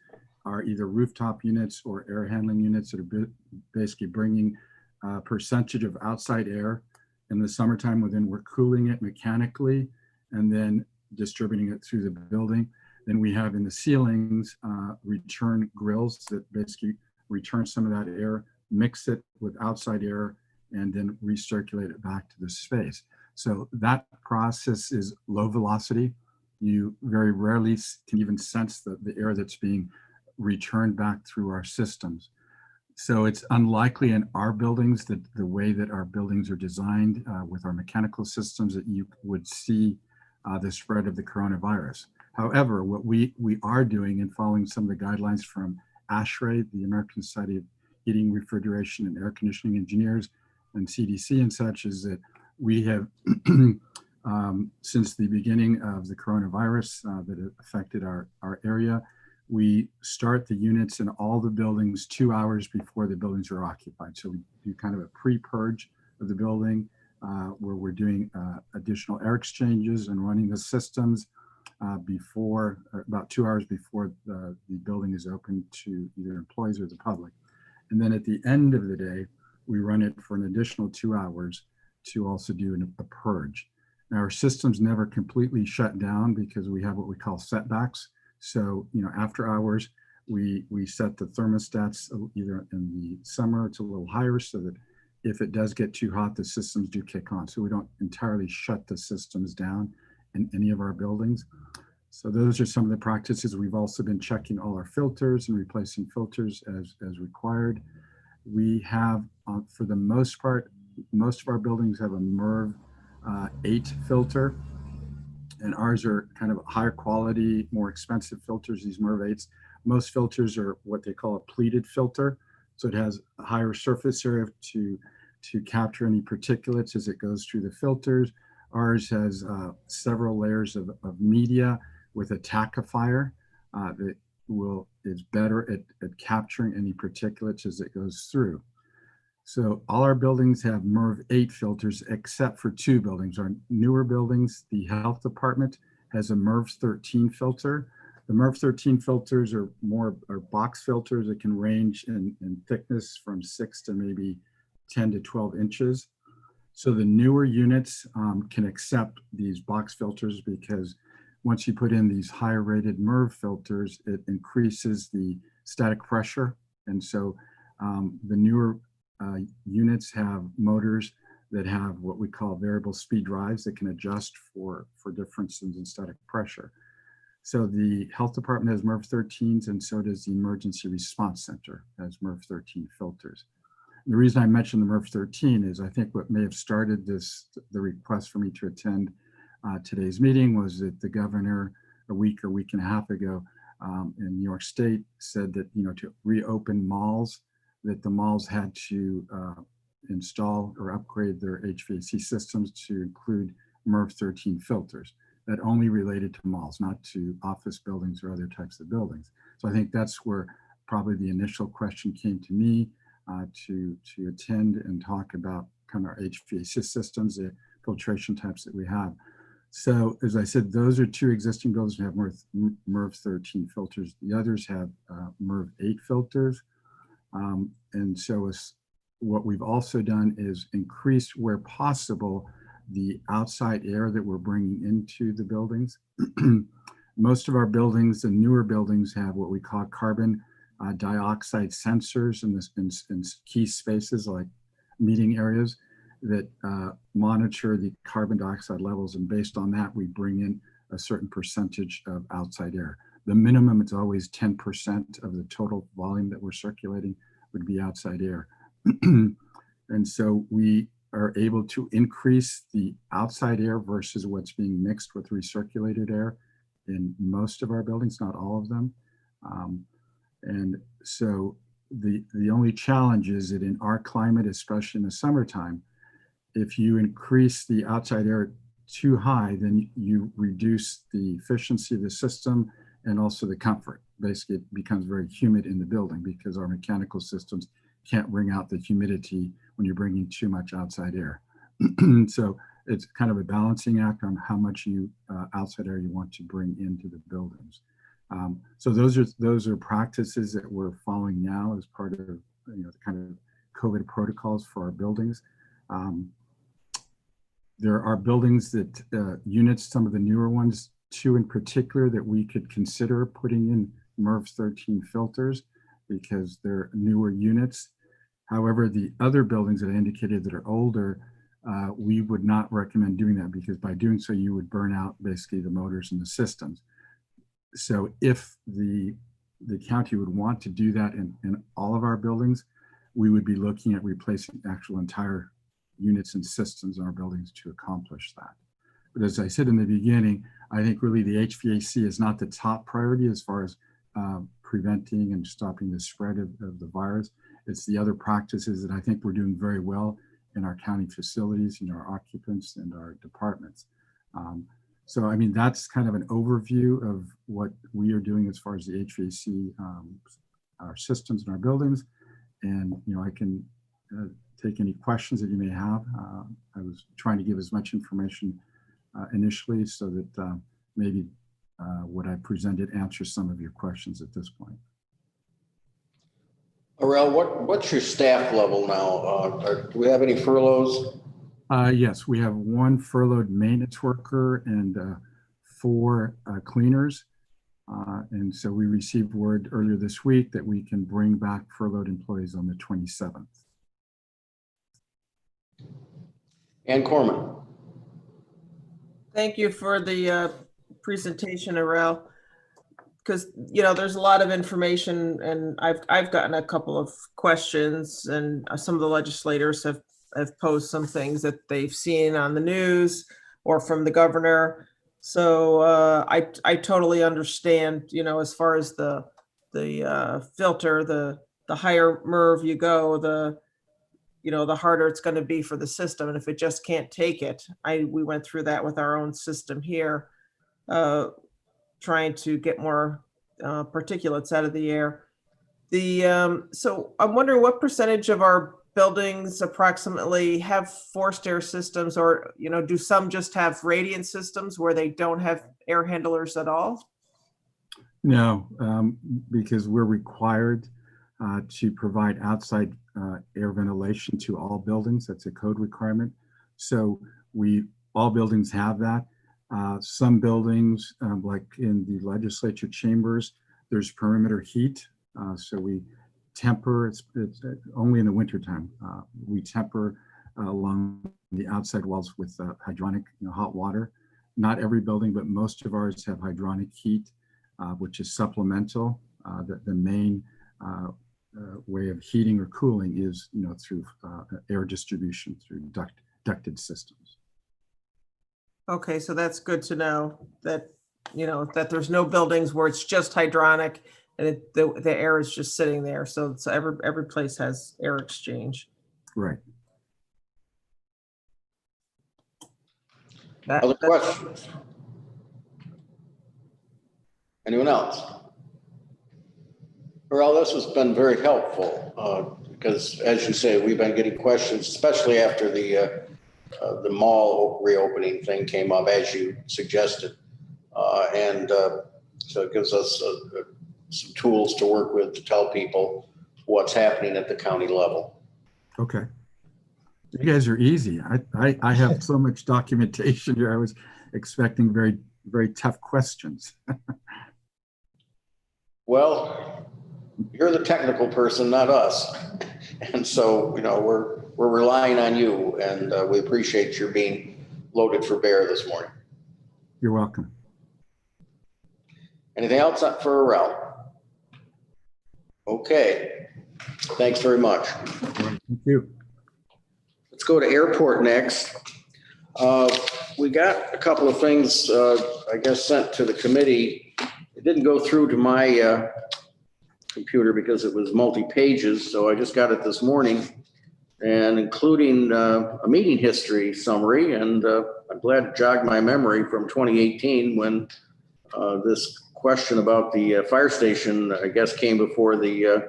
are either rooftop units or air handling units that are basically bringing a percentage of outside air in the summertime. Within, we're cooling it mechanically and then distributing it through the building. Then we have in the ceilings return grills that basically return some of that air, mix it with outside air, and then recirculate it back to the space. So that process is low velocity. You very rarely can even sense the air that's being returned back through our systems. So it's unlikely in our buildings that the way that our buildings are designed with our mechanical systems that you would see the spread of the coronavirus. However, what we are doing and following some of the guidelines from ASHRAE, the American Society of Heating, Refrigeration, and Air Conditioning Engineers, and CDC and such, is that we have, since the beginning of the coronavirus that affected our area, we start the units in all the buildings 2 hours before the buildings are occupied. So we do kind of a pre-purge of the building where we're doing additional air exchanges and running the systems before, about 2 hours before the building is open to either employees or the public. And then at the end of the day, we run it for an additional 2 hours to also do a purge. Now, our systems never completely shut down because we have what we call setbacks. So, you know, after hours, we set the thermostats either in the summer, it's a little higher so that if it does get too hot, the systems do kick on. So we don't entirely shut the systems down in any of our buildings. So those are some of the practices. We've also been checking all our filters and replacing filters as required. We have, for the most part, most of our buildings have a MERV 8 filter, and ours are kind of higher quality, more expensive filters, these MERV 8s. Most filters are what they call a pleated filter. So it has a higher surface area to capture any particulates as it goes through the filters. Ours has several layers of media with a tackifier that is better at capturing any particulates as it goes through. So all our buildings have MERV 8 filters except for 2 buildings. Our newer buildings, the health department has a MERV 13 filter. The MERV 13 filters are box filters that can range in thickness from 6 to maybe 10 to 12 inches. So the newer units can accept these box filters because once you put in these higher rated MERV filters, it increases the static pressure. And so The newer units have motors that have what we call variable speed drives that can adjust for differences in static pressure. So the health department has MERV 13s, and so does the emergency response center has MERV 13 filters. And the reason I mentioned the MERV 13 is I think what may have started the request for me to attend today's meeting was that the governor a week and a half ago in New York State said that, to reopen malls, that the malls had to install or upgrade their HVAC systems to include MERV 13 filters. That only related to malls, not to office buildings or other types of buildings. So I think that's where probably the initial question came to me to attend and talk about kind of our HVAC systems, the filtration types that we have. So as I said, those are two existing buildings that have MERV 13 filters. The others have MERV 8 filters. And so what we've also done is increase where possible the outside air that we're bringing into the buildings. Most of our buildings, the newer buildings, have what we call carbon dioxide sensors in key spaces like meeting areas that monitor the carbon dioxide levels. And based on that, we bring in a certain percentage of outside air. The minimum is always 10% of the total volume that we're circulating would be outside air. And so we are able to increase the outside air versus what's being mixed with recirculated air in most of our buildings, not all of them. And so the only challenge is that in our climate, especially in the summertime, if you increase the outside air too high, then you reduce the efficiency of the system and also the comfort. Basically, it becomes very humid in the building because our mechanical systems can't bring out the humidity when you're bringing too much outside air. So it's kind of a balancing act on how much outside air you want to bring into the buildings. So those are practices that we're following now as part of the kind of COVID protocols for our buildings. There are buildings that units, some of the newer ones, two in particular, that we could consider putting in MERV 13 filters because they're newer units. However, the other buildings that I indicated that are older, we would not recommend doing that because by doing so, you would burn out basically the motors and the systems. So if the county would want to do that in all of our buildings, we would be looking at replacing actual entire units and systems in our buildings to accomplish that. But as I said in the beginning, I think really the HVAC is not the top priority as far as preventing and stopping the spread of the virus. It's the other practices that I think we're doing very well in our county facilities, our occupants and our departments. So, I mean, that's kind of an overview of what we are doing as far as the HVAC, our systems in our buildings. And, I can take any questions that you may have. I was trying to give as much information initially so that maybe what I presented answers some of your questions at this point. Arel, what's your staff level now? Do we have any furloughs? Yes, we have one furloughed maintenance worker and 4 cleaners. And so we received word earlier this week that we can bring back furloughed employees on the 27th. And Koreman. Thank you for the presentation, Arel. Because there's a lot of information, and I've gotten a couple of questions, and some of the legislators have posed some things that they've seen on the news or from the governor. So I totally understand. As far as the filter, the higher MERV you go, the harder it's going to be for the system. And if it just can't take it, we went through that with our own system here. Trying to get more particulates out of the air. So I'm wondering what percentage of our buildings approximately have forced air systems, or do some just have radiant systems where they don't have air handlers at all? No, because we're required to provide outside air ventilation to all buildings. That's a code requirement. So all buildings have that. Some buildings, like in the legislature chambers, there's perimeter heat. So we temper, it's only in the wintertime. We temper along the outside walls with hydronic, hot water. Not every building, but most of ours have hydronic heat, which is supplemental. The main way of heating or cooling is, through air distribution through ducted systems. Okay, so that's good to know that, that there's no buildings where it's just hydronic and the air is just sitting there. So every place has air exchange. Right. Other questions? Anyone else? Well, this has been very helpful because, as you say, we've been getting questions, especially after the mall reopening thing came up, as you suggested, so it gives us some tools to work with to tell people what's happening at the county level. Okay. You guys are easy. I have so much documentation here. I was expecting very, very tough questions. Well, you're the technical person, not us. And so, we're relying on you, and we appreciate your being loaded for bear this morning. You're welcome. Anything else for Ralph? Okay. Thanks very much. Thank you. Let's go to airport next. We got a couple of things, I guess, sent to the committee. It didn't go through to my computer because it was multi-pages, so I just got it this morning, and including a meeting history summary. And I'm glad to jog my memory from 2018 when this question about the fire station, I guess, came before the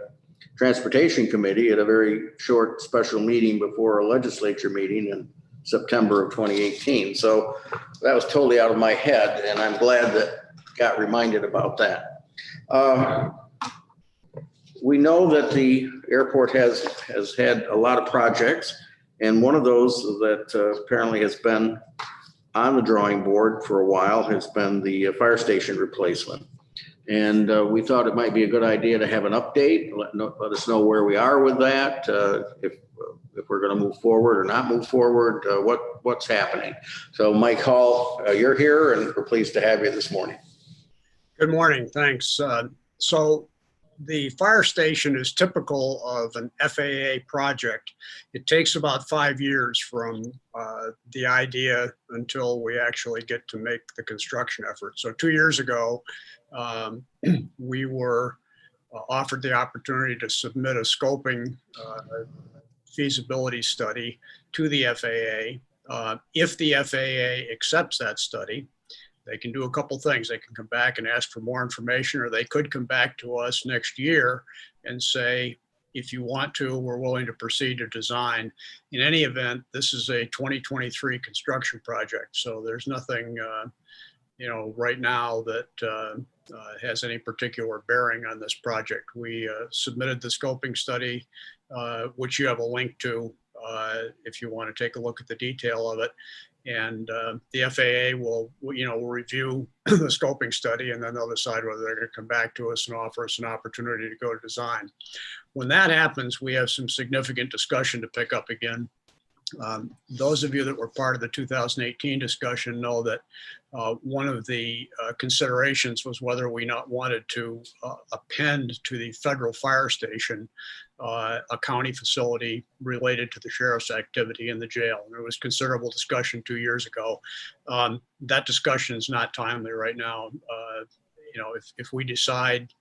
Transportation Committee at a very short special meeting before a legislature meeting in September of 2018. So that was totally out of my head, and I'm glad that I got reminded about that. We know that the airport has had a lot of projects, and one of those that apparently has been on the drawing board for a while has been the fire station replacement. And we thought it might be a good idea to have an update, let us know where we are with that, if we're going to move forward or not move forward, what's happening. So Mike Hall, you're here, and we're pleased to have you this morning. Good morning, thanks. So the fire station is typical of an FAA project. It takes about 5 years from the idea until we actually get to make the construction effort. So 2 years ago, we were offered the opportunity to submit a scoping feasibility study to the FAA. If the FAA accepts that study, they can do a couple things. They can come back and ask for more information, or they could come back to us next year and say, if you want to, we're willing to proceed to design. In any event, this is a 2023 construction project. So there's nothing, right now that has any particular bearing on this project. We submitted the scoping study, which you have a link to if you want to take a look at the detail of it. And the FAA will review the scoping study, and then they'll decide whether they're going to come back to us and offer us an opportunity to go to design. When that happens, we have some significant discussion to pick up again. Those of you that were part of the 2018 discussion know that one of the considerations was whether we not wanted to append to the federal fire station a county facility related to the sheriff's activity in the jail. And there was considerable discussion 2 years ago. That discussion is not timely right now. If we decide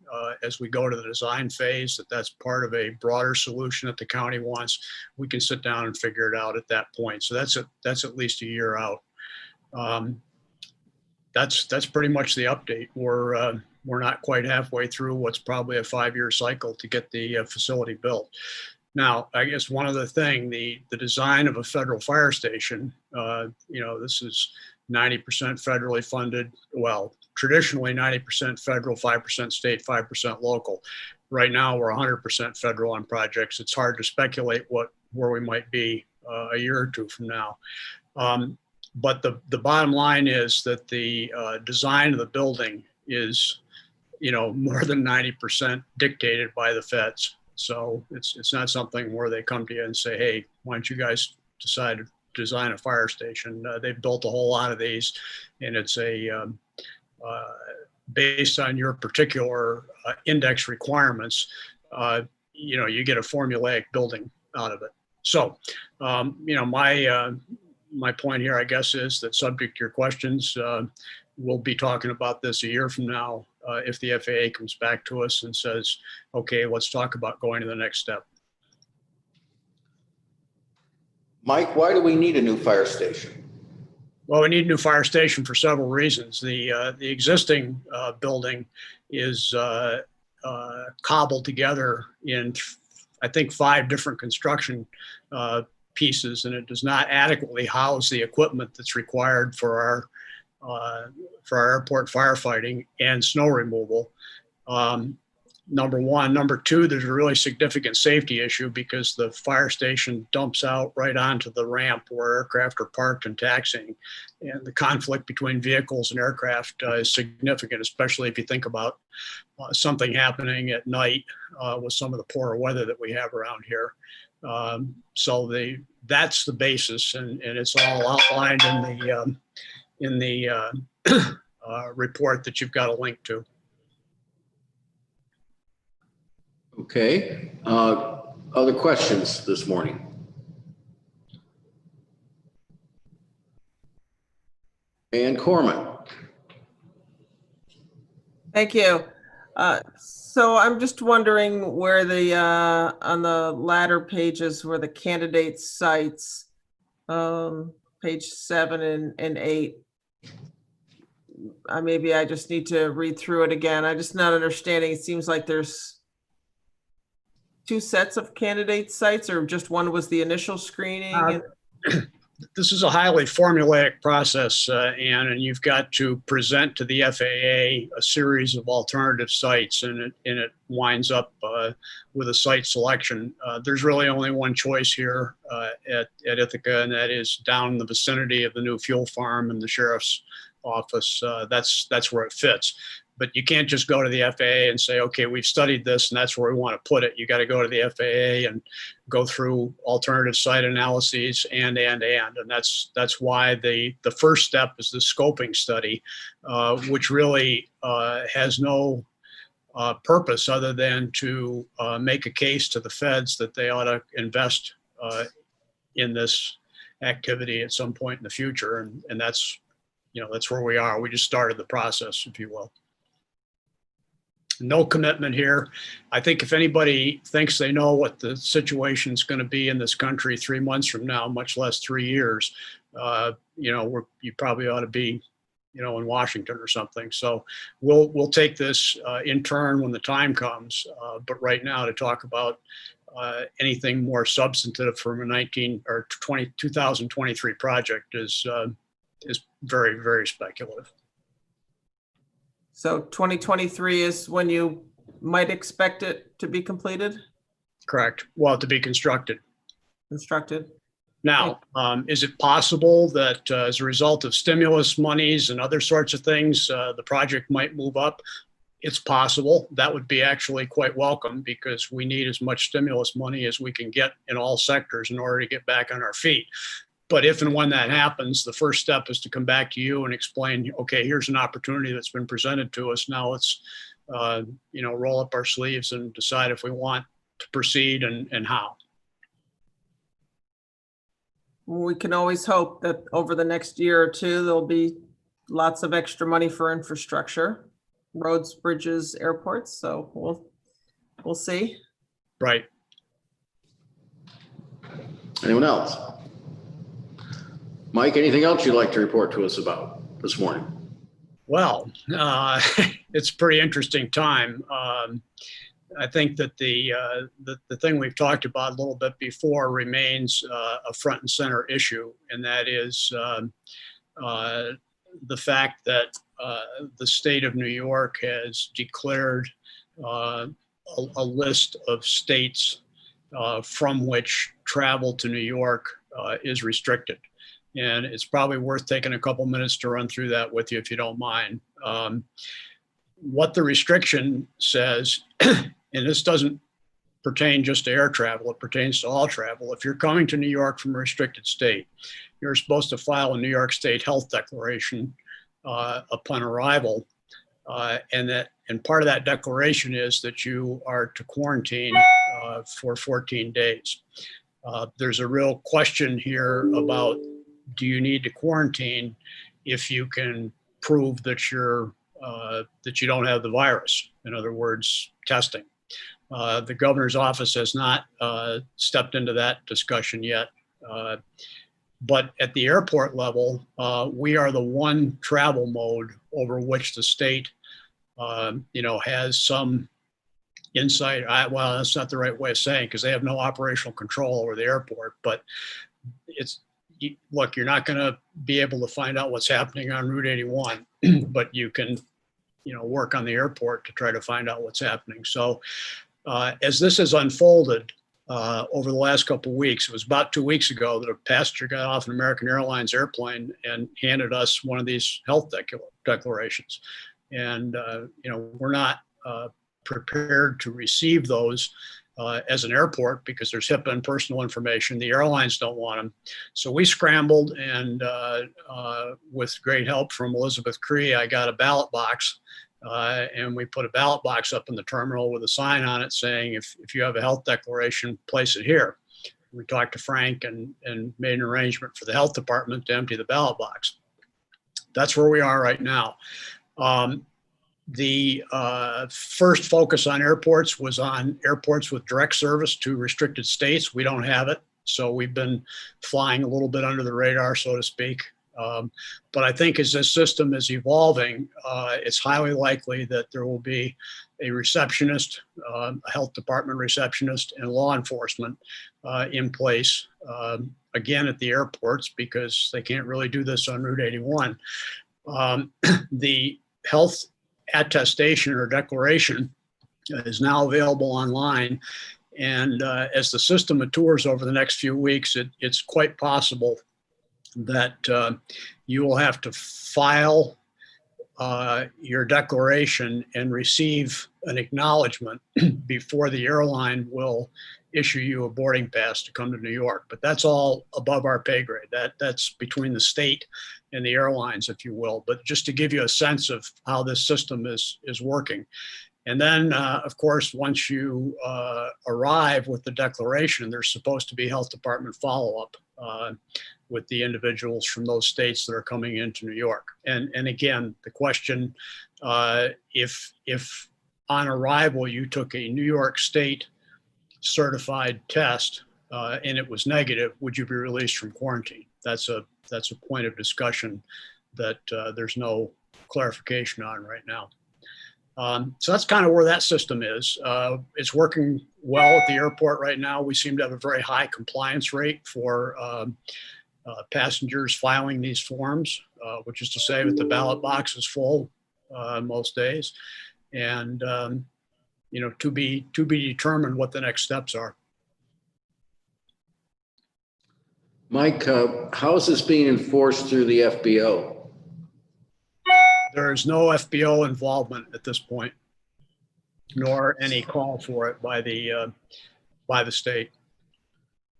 as we go to the design phase that that's part of a broader solution that the county wants, we can sit down and figure it out at that point. So that's at least a year out. That's pretty much the update. We're not quite halfway through what's probably a 5-year cycle to get the facility built. Now, I guess one other thing, the design of a federal fire station, this is 90% federally funded. Well, traditionally 90% federal, 5% state, 5% local. Right now, we're 100% federal on projects. It's hard to speculate where we might be a year or two from now. But the bottom line is that the design of the building is, more than 90% dictated by the feds. So it's not something where they come to you and say, hey, why don't you guys decide to design a fire station? They've built a whole lot of these, and it's based on your particular index requirements, you get a formulaic building out of it. So, my point here, I guess, is that subject to your questions, we'll be talking about this a year from now if the FAA comes back to us and says, okay, let's talk about going to the next step. Mike, why do we need a new fire station? Well, we need a new fire station for several reasons. The existing building is cobbled together in, I think, 5 different construction pieces, and it does not adequately house the equipment that's required for our airport firefighting and snow removal. Number one. Number two, there's a really significant safety issue because the fire station dumps out right onto the ramp where aircraft are parked and taxiing. And the conflict between vehicles and aircraft is significant, especially if you think about something happening at night with some of the poorer weather that we have around here. So that's the basis, and it's all outlined in the report that you've got a link to. Okay. Other questions this morning? And Koreman. Thank you. So I'm just wondering where on the latter pages where the candidate sites, page 7 and 8. Maybe I just need to read through it again. I'm just not understanding. It seems like there's 2 sets of candidate sites, or just one was the initial screening? This is a highly formulaic process, Ann, and you've got to present to the FAA a series of alternative sites, and it winds up with a site selection. There's really only one choice here at Ithaca, and that is down in the vicinity of the new fuel farm and the sheriff's office. That's where it fits. But you can't just go to the FAA and say, okay, we've studied this and that's where we want to put it. You got to go to the FAA and go through alternative site analyses and that's why the first step is the scoping study, which really has no purpose other than to make a case to the feds that they ought to invest in this activity at some point in the future. And that's where we are. We just started the process, if you will. No commitment here. I think if anybody thinks they know what the situation is going to be in this country 3 months from now, much less 3 years, you probably ought to be, in Washington or something. So we'll take this in turn when the time comes. But right now, to talk about anything more substantive from a 2023 project is very, very speculative. So 2023 is when you might expect it to be completed? Correct. Well, to be constructed. Now, is it possible that as a result of stimulus monies and other sorts of things, the project might move up? It's possible. That would be actually quite welcome because we need as much stimulus money as we can get in all sectors in order to get back on our feet. But if and when that happens, the first step is to come back to you and explain, okay, here's an opportunity that's been presented to us. Now let's, roll up our sleeves and decide if we want to proceed and how. We can always hope that over the next year or two, there'll be lots of extra money for infrastructure, roads, bridges, airports. So we'll see. Right. Anyone else? Mike, anything else you'd like to report to us about this morning? Well, it's a pretty interesting time. I think that the thing we've talked about a little bit before remains a front and center issue, and that is the fact that the state of New York has declared a list of states from which travel to New York is restricted. And it's probably worth taking a couple minutes to run through that with you, if you don't mind. What the restriction says, and this doesn't pertain just to air travel. It pertains to all travel. If you're coming to New York from a restricted state, you're supposed to file a New York State health declaration upon arrival. And part of that declaration is that you are to quarantine for 14 days. There's a real question here about, do you need to quarantine if you can prove that that you don't have the virus? In other words, testing. The governor's office has not stepped into that discussion yet. But at the airport level, we are the one travel mode over which the state, has some insight. Well, that's not the right way of saying, because they have no operational control over the airport. But look, you're not going to be able to find out what's happening on Route 81, but you can, work on the airport to try to find out what's happening. So as this has unfolded over the last couple of weeks, it was about 2 weeks ago that a passenger got off an American Airlines airplane and handed us one of these health declarations. And, we're not prepared to receive those as an airport because there's HIPAA and personal information. The airlines don't want them. So we scrambled, and with great help from Elizabeth Cree, I got a ballot box, and we put a ballot box up in the terminal with a sign on it saying, if you have a health declaration, place it here. We talked to Frank and made an arrangement for the health department to empty the ballot box. That's where we are right now. The first focus on airports was on airports with direct service to restricted states. We don't have it, so we've been flying a little bit under the radar, so to speak. But I think as this system is evolving, it's highly likely that there will be a receptionist, a health department receptionist, and law enforcement in place, again, at the airports, because they can't really do this on Route 81. The health attestation or declaration is now available online. And as the system matures over the next few weeks, it's quite possible that you will have to file your declaration and receive an acknowledgement before the airline will issue you a boarding pass to come to New York. But that's all above our pay grade. That's between the state and the airlines, if you will. But just to give you a sense of how this system is working. And then, of course, once you arrive with the declaration, there's supposed to be health department follow-up with the individuals from those states that are coming into New York. And again, the question, if on arrival you took a New York State certified test and it was negative, would you be released from quarantine? That's a point of discussion that there's no clarification on right now. So that's kind of where that system is. It's working well at the airport right now. We seem to have a very high compliance rate for passengers filing these forms, which is to say that the ballot box is full most days. And, to be determined what the next steps are. Mike, how is this being enforced through the FBO? There is no FBO involvement at this point, nor any call for it by the state.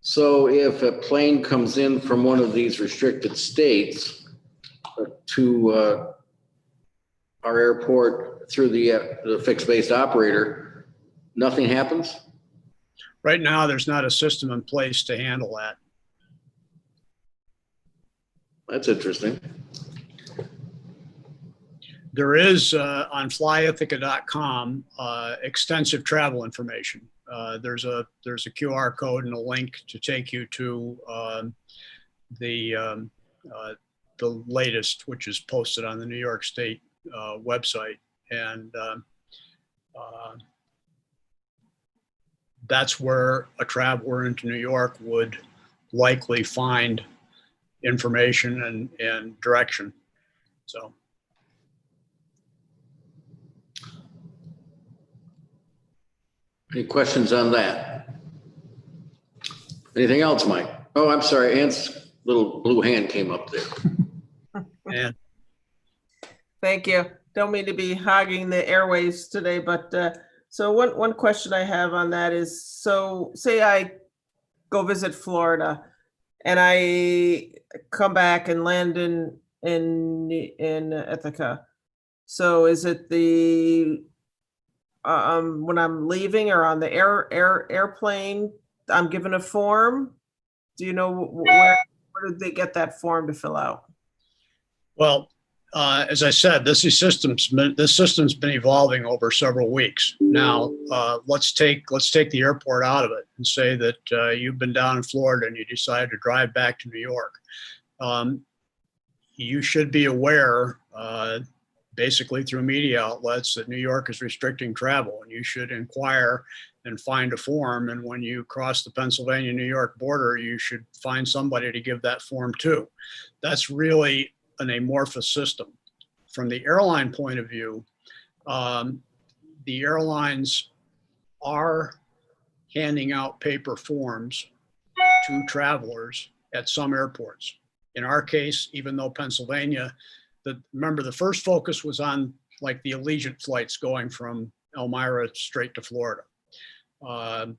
So if a plane comes in from one of these restricted states to our airport through the fixed base operator, nothing happens? Right now, there's not a system in place to handle that. That's interesting. There is on flyithica.com extensive travel information. There's a QR code and a link to take you to the latest, which is posted on the New York State website, and that's where a traveler into New York would likely find information and direction. So. Any questions on that? Anything else, Mike? Oh, I'm sorry. Ann's little blue hand came up there. And Thank you. Don't mean to be hogging the airways today, but So one question I have on that is, so say I go visit Florida and I come back and land in Ithaca. So is it the when I'm leaving or on the airplane, I'm given a form? Do you know where did they get that form to fill out? Well, as I said, this system's been evolving over several weeks. Now, let's take the airport out of it and say that you've been down in Florida and you decided to drive back to New York. You should be aware, basically through media outlets, that New York is restricting travel, and you should inquire and find a form. And when you cross the Pennsylvania-New York border, you should find somebody to give that form to. That's really an amorphous system. From the airline point of view, the airlines are handing out paper forms to travelers at some airports. In our case, even though Pennsylvania, remember the first focus was on like the Allegiant flights going from Elmira straight to Florida.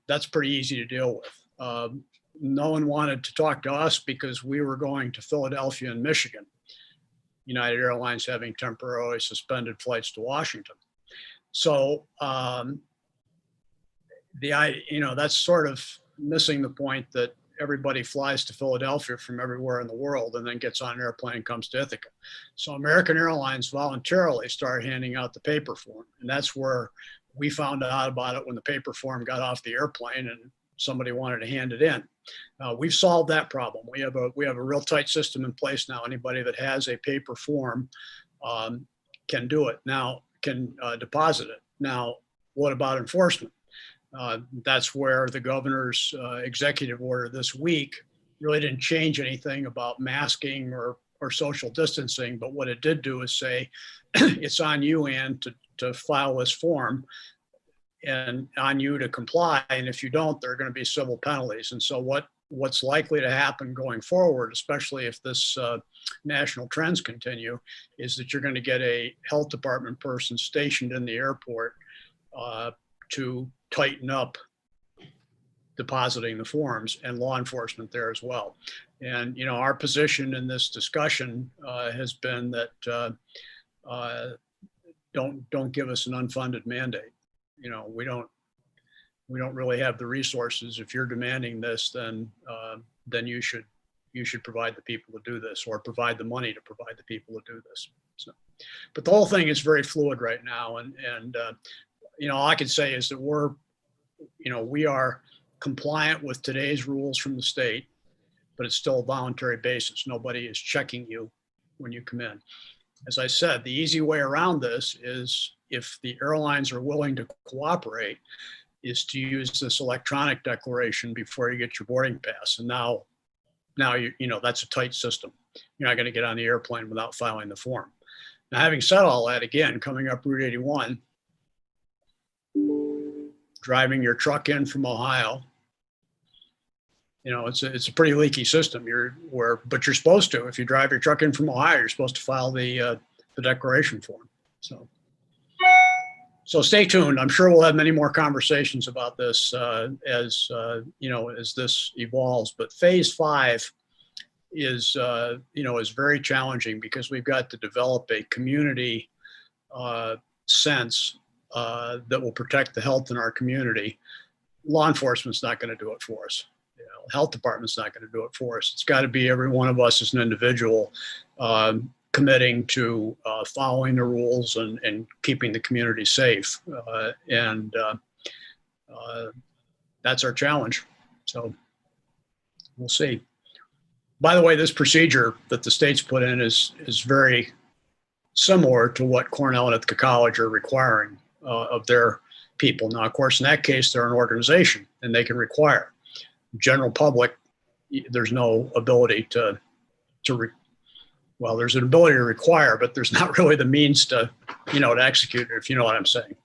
That's pretty easy to deal with. No one wanted to talk to us because we were going to Philadelphia and Michigan. United Airlines having temporarily suspended flights to Washington. So, that's sort of missing the point that everybody flies to Philadelphia from everywhere in the world and then gets on an airplane and comes to Ithaca. So American Airlines voluntarily started handing out the paper form. And that's where we found out about it, when the paper form got off the airplane and somebody wanted to hand it in. We've solved that problem. We have a real tight system in place now. Anybody that has a paper form can do it now, can deposit it. Now, what about enforcement? That's where the governor's executive order this week really didn't change anything about masking or social distancing. But what it did do is say, it's on you, Ann, to file this form, and on you to comply. And if you don't, there are going to be civil penalties. And so what's likely to happen going forward, especially if this national trends continue, is that you're going to get a health department person stationed in the airport to tighten up depositing the forms, and law enforcement there as well. And, our position in this discussion has been that don't give us an unfunded mandate. We don't really have the resources. If you're demanding this, then you should provide the people to do this, or provide the money to provide the people to do this. So, but the whole thing is very fluid right now. And all I can say is that we are compliant with today's rules from the state, but it's still a voluntary basis. Nobody is checking you when you come in. As I said, the easy way around this is, if the airlines are willing to cooperate, is to use this electronic declaration before you get your boarding pass. And now that's a tight system. You're not going to get on the airplane without filing the form. Now, having said all that, again, coming up Route 81, driving your truck in from Ohio, it's a pretty leaky system. But you're supposed to. If you drive your truck in from Ohio, you're supposed to file the declaration form. So stay tuned. I'm sure we'll have many more conversations about this as this evolves. But phase 5 is very challenging, because we've got to develop a community sense that will protect the health in our community. Law enforcement's not going to do it for us. Health department's not going to do it for us. It's got to be every one of us as an individual committing to following the rules and keeping the community safe. That's our challenge. So we'll see. By the way, this procedure that the state's put in is very similar to what Cornell and Ithaca College are requiring of their people. Now, of course, in that case, they're an organization and they can require. General public, there's no ability there's an ability to require, but there's not really the means to execute it, if you know what I'm saying.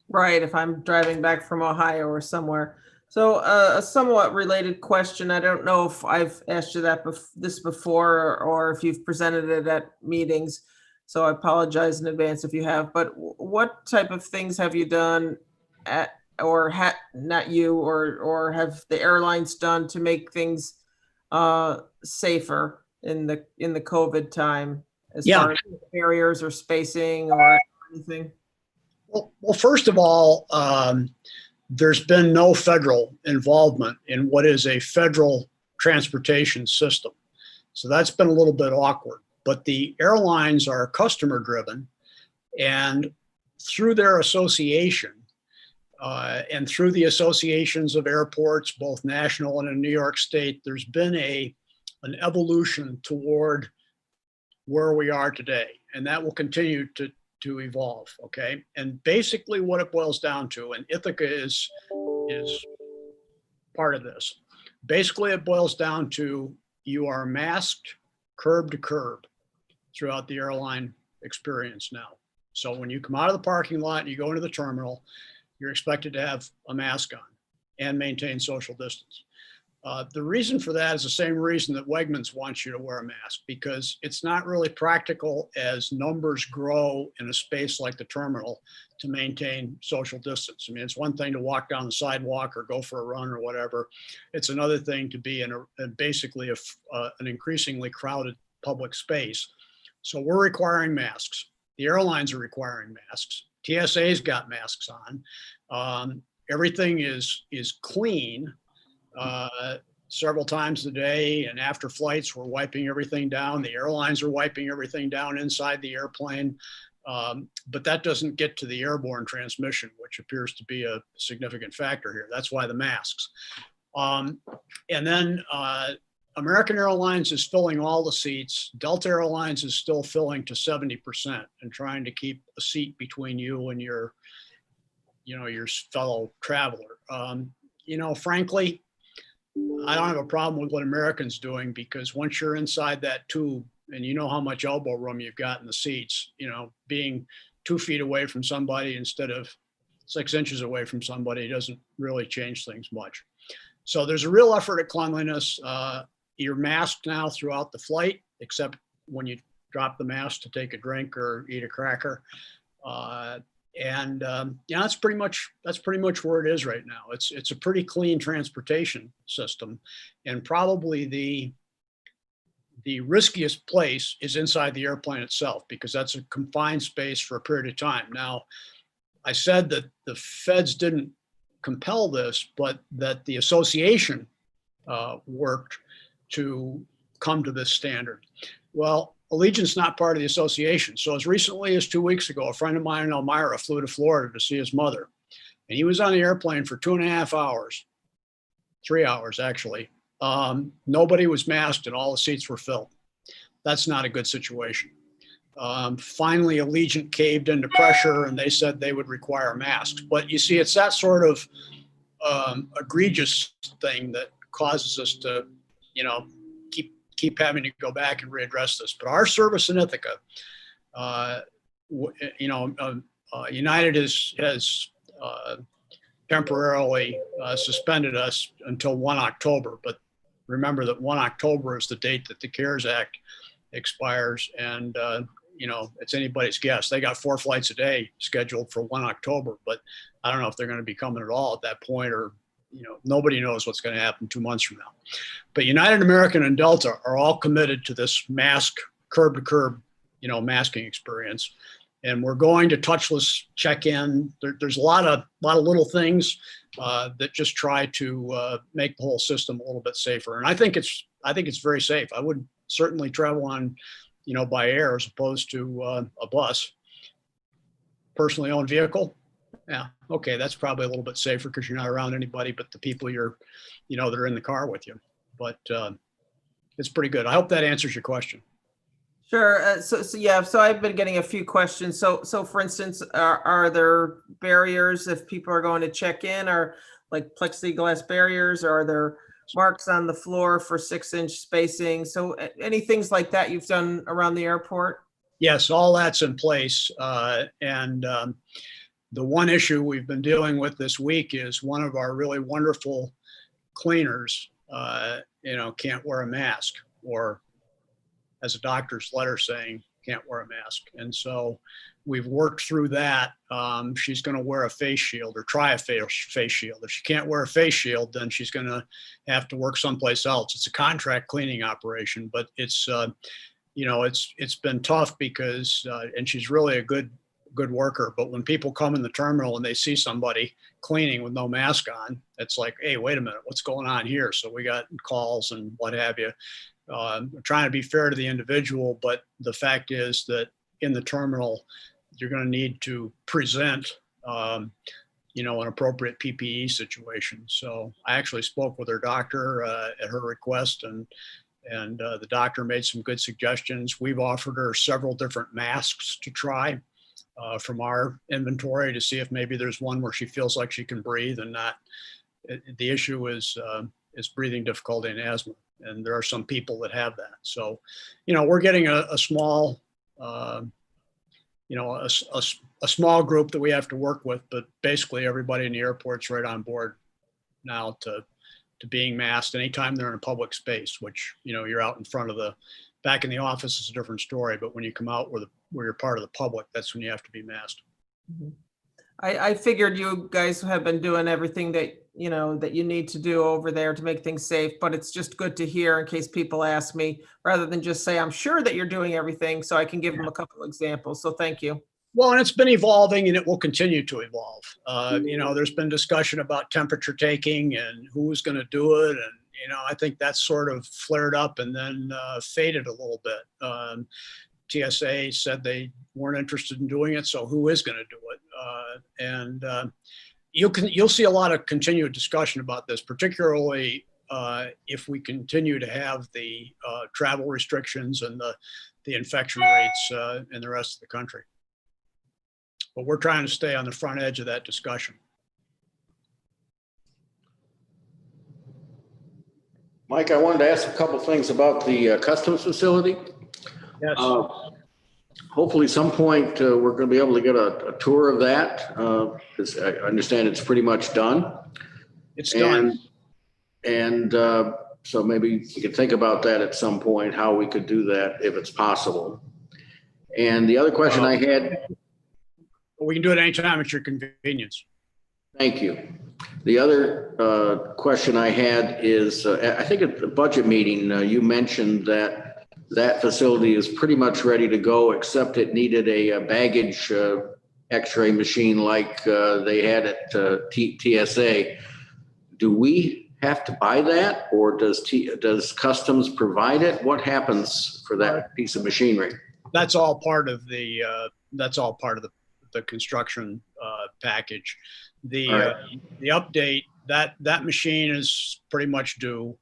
Right, if I'm driving back from Ohio or somewhere. So a somewhat related question. I don't know if I've asked you this before, or if you've presented it at meetings. So I apologize in advance if you have, but what type of things have you done not you, or have the airlines done to make things safer in the COVID time as far as barriers or spacing or anything? Well, first of all, there's been no federal involvement in what is a federal transportation system. So that's been a little bit awkward. But the airlines are customer driven, and through their association and through the associations of airports, both national and in New York State, there's been an evolution toward where we are today, and that will continue to evolve. Okay, and basically what it boils down to, and Ithaca is part of this. Basically, it boils down to you are masked curb to curb throughout the airline experience now. So when you come out of the parking lot and you go into the terminal, you're expected to have a mask on and maintain social distance. The reason for that is the same reason that Wegmans wants you to wear a mask, because it's not really practical as numbers grow in a space like the terminal to maintain social distance. I mean, it's one thing to walk down the sidewalk or go for a run or whatever. It's another thing to be in basically an increasingly crowded public space. So we're requiring masks. The airlines are requiring masks. TSA's got masks on. Everything is clean. Several times a day, and after flights, we're wiping everything down. The airlines are wiping everything down inside the airplane. But that doesn't get to the airborne transmission, which appears to be a significant factor here. That's why the masks. And then American Airlines is filling all the seats. Delta Airlines is still filling to 70% and trying to keep a seat between you and your fellow traveler. Frankly, I don't have a problem with what American's doing, because once you're inside that tube and you know how much elbow room you've got in the seats, being 2 feet away from somebody instead of 6 inches away from somebody doesn't really change things much. So there's a real effort at cleanliness. You're masked now throughout the flight, except when you drop the mask to take a drink or eat a cracker. That's pretty much where it is right now. It's a pretty clean transportation system, and probably the riskiest place is inside the airplane itself, because that's a confined space for a period of time. Now, I said that the feds didn't compel this, but that the association worked to come to this standard. Well, Allegiant's not part of the association. So as recently as 2 weeks ago, a friend of mine in Elmira flew to Florida to see his mother. And he was on the airplane for 2.5 hours, 3 hours actually. Nobody was masked and all the seats were filled. That's not a good situation. Finally, Allegiant caved into pressure and they said they would require masks. But you see, it's that sort of egregious thing that causes us to, keep having to go back and readdress this. But our service in Ithaca, United has temporarily suspended us until 1 October. But remember that 1 October is the date that the CARES Act expires. And, it's anybody's guess. They got 4 flights a day scheduled for 1 October, but I don't know if they're going to be coming at all at that point, or nobody knows what's going to happen 2 months from now. But United, American, and Delta are all committed to this mask curb to curb, masking experience. And we're going to touchless check-in. There's a lot of little things that just try to make the whole system a little bit safer. And I think it's very safe. I would certainly travel on, by air as opposed to a bus. Personally owned vehicle. Yeah. Okay. That's probably a little bit safer because you're not around anybody but the people that are in the car with you. But it's pretty good. I hope that answers your question. Sure. So I've been getting a few questions. So for instance, are there barriers if people are going to check in, or like plexiglass barriers, or are there marks on the floor for 6-inch spacing? So any things like that you've done around the airport? Yes, all that's in place. The one issue we've been dealing with this week is one of our really wonderful cleaners, can't wear a mask, or as a doctor's letter saying, can't wear a mask. And so we've worked through that. She's going to wear a face shield or try a face shield. If she can't wear a face shield, then she's going to have to work someplace else. It's a contract cleaning operation, but it's, it's been tough because, and she's really a good worker. But when people come in the terminal and they see somebody cleaning with no mask on, it's like, hey, wait a minute, what's going on here? So we got calls and what have you. We're trying to be fair to the individual, but the fact is that in the terminal, you're going to need to present, an appropriate PPE situation. So I actually spoke with her doctor at her request, and the doctor made some good suggestions. We've offered her several different masks to try from our inventory to see if maybe there's one where she feels like she can breathe and not. The issue is breathing difficulty and asthma, and there are some people that have that. So, we're getting a small, a small group that we have to work with, but basically everybody in the airport's right on board now to being masked anytime they're in a public space, which, you're out in front of back in the office is a different story, but when you come out where you're part of the public, that's when you have to be masked. Mhm. I figured you guys have been doing everything that you need to do over there to make things safe, but it's just good to hear in case people ask me, rather than just say, I'm sure that you're doing everything, so I can give them a couple examples. So thank you. Well, and it's been evolving and it will continue to evolve. There's been discussion about temperature taking and who's going to do it. And, I think that's sort of flared up and then faded a little bit. TSA said they weren't interested in doing it. So who is going to do it? You'll see a lot of continued discussion about this, particularly if we continue to have the travel restrictions and the infection rates in the rest of the country. But we're trying to stay on the front edge of that discussion. Mike, I wanted to ask a couple things about the customs facility. Yes. Hopefully some point we're going to be able to get a tour of that. 'Cause I understand it's pretty much done. It's done. And so maybe we could think about that at some point, how we could do that if it's possible. And the other question I had. We can do it anytime at your convenience. Thank you. The other question I had is, I think at the budget meeting, you mentioned that facility is pretty much ready to go, except it needed a baggage x-ray machine like they had at TSA. Do we have to buy that, or does Customs provide it? What happens for that piece of machinery? That's all part of the construction package. The update, that machine is pretty much due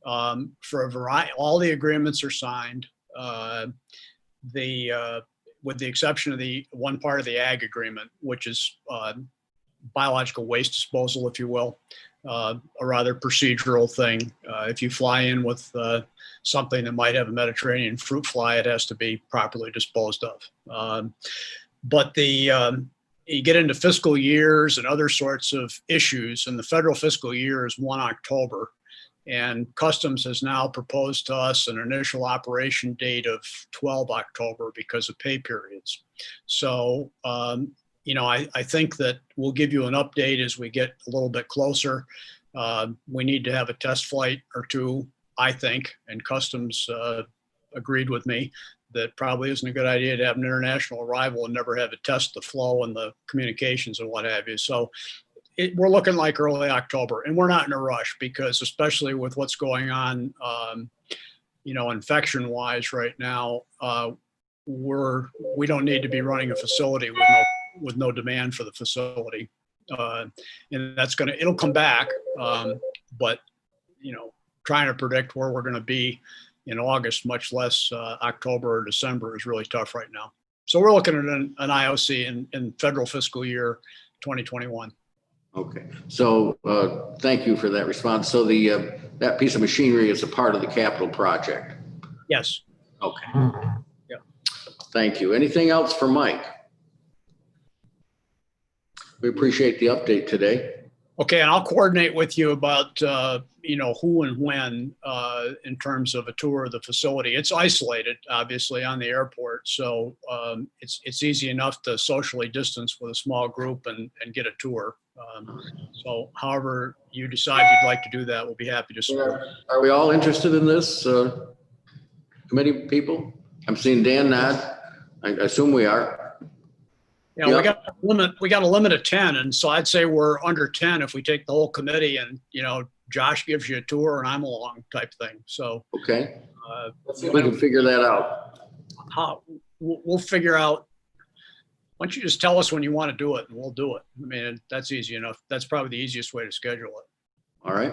for a variety. All the agreements are signed. With the exception of the one part of the ag agreement, which is biological waste disposal, if you will, a rather procedural thing. If you fly in with something that might have a Mediterranean fruit fly, it has to be properly disposed of. But you get into fiscal years and other sorts of issues, and the federal fiscal year is 1 October. And Customs has now proposed to us an initial operation date of 12 October because of pay periods. So, I think that we'll give you an update as we get a little bit closer. We need to have a test flight or two, I think, and Customs agreed with me that probably isn't a good idea to have an international arrival and never have it test the flow and the communications and what have you. So we're looking like early October, and we're not in a rush because, especially with what's going on, infection wise right now, we don't need to be running a facility with no demand for the facility. And it'll come back. But, trying to predict where we're going to be in August, much less October or December, is really tough right now. So we're looking at an IOC in federal fiscal year 2021. Okay, so thank you for that response. So that piece of machinery is a part of the capital project? Yes. Okay. Yeah. Thank you. Anything else for Mike? We appreciate the update today. Okay, and I'll coordinate with you about, who and when in terms of a tour of the facility. It's isolated, obviously, on the airport. So it's easy enough to socially distance with a small group and get a tour. So however you decide you'd like to do that, we'll be happy to support. Are we all interested in this, committee people? I'm seeing Dan nod. I assume we are. Yeah, Yeah. we got a limit of 10. And so I'd say we're under 10 if we take the whole committee and, Josh gives you a tour and I'm along type thing. So Okay. Let's see if we can figure that out. we'll figure out. Why don't you just tell us when you want to do it and we'll do it. I mean, that's easy enough. That's probably the easiest way to schedule it. All right.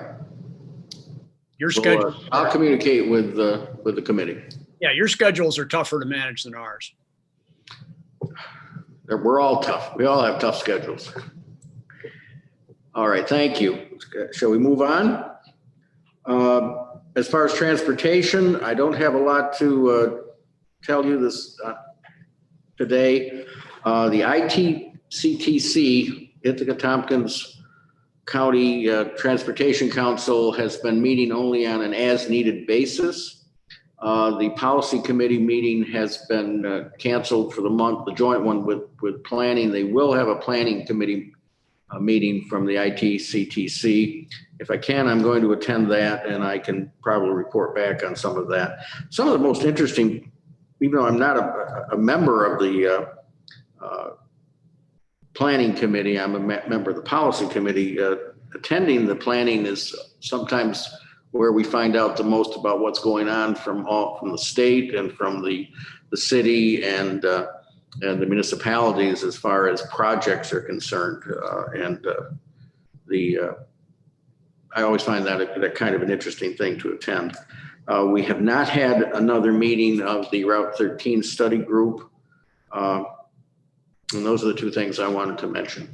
Your Well, schedule. I'll communicate with the committee. Yeah, your schedules are tougher to manage than ours. We're all tough. We all have tough schedules. All right, thank you. Shall we move on? As far as transportation, I don't have a lot to tell you this today. The ITCTC, Ithaca Tompkins County Transportation Council, has been meeting only on an as-needed basis. The policy committee meeting has been canceled for the month, the joint one with planning. They will have a planning committee meeting from the ITCTC. If I can, I'm going to attend that and I can probably report back on some of that. Some of the most interesting, even though I'm not a member of the planning committee, I'm a member of the policy committee. Attending the planning is sometimes where we find out the most about what's going on from the state and from the city and the municipalities as far as projects are concerned. I always find that kind of an interesting thing to attend. We have not had another meeting of the Route 13 study group. And those are the two things I wanted to mention.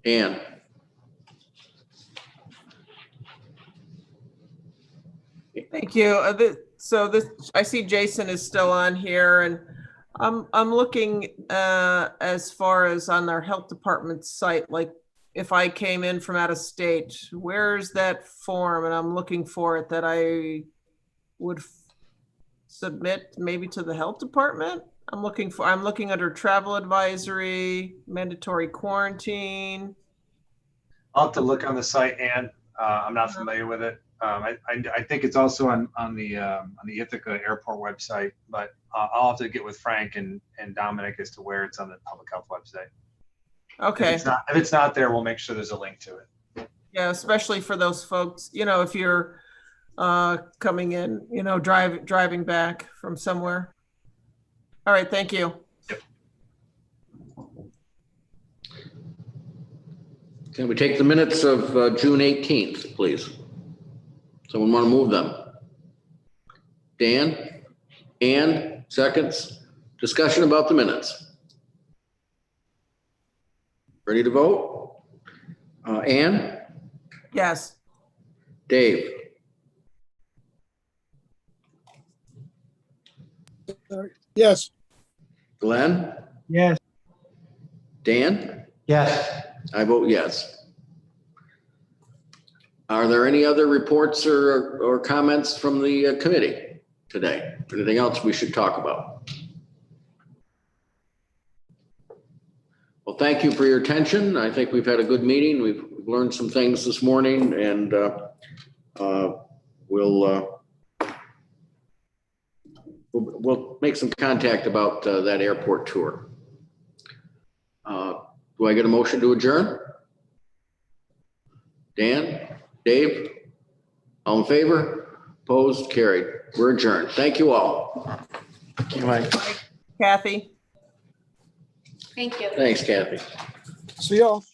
Ann. Thank you. I see Jason is still on here, and I'm looking as far as on our health department site, like if I came in from out of state, where's that form? And I'm looking for it that I would submit maybe to the health department. I'm looking under travel advisory, mandatory quarantine. I'll have to look on the site, and I'm not familiar with it. I think it's also on the Ithaca Airport website, but I'll have to get with Frank and Dominic as to where it's on the public health website. Okay. If it's not there, we'll make sure there's a link to it. Yeah, especially for those folks, if you're coming in, driving back from somewhere. All right, thank you. Yep. Can we take the minutes of June 18th, please? Someone want to move them? Dan? Ann, seconds. Discussion about the minutes. Ready to vote? Ann? Yes. Dave? Yes. Glenn? Yes. Dan? Yes. I vote yes. Are there any other reports or comments from the committee today? Anything else we should talk about? Well, thank you for your attention. I think we've had a good meeting. We've learned some things this morning, and we'll make some contact about that airport tour. Do I get a motion to adjourn? Dan? Dave? All in favor? Opposed? Carried. We're adjourned. Thank you all. Thank you, Mike. Kathy? Thank you. Thanks, Kathy. See y'all.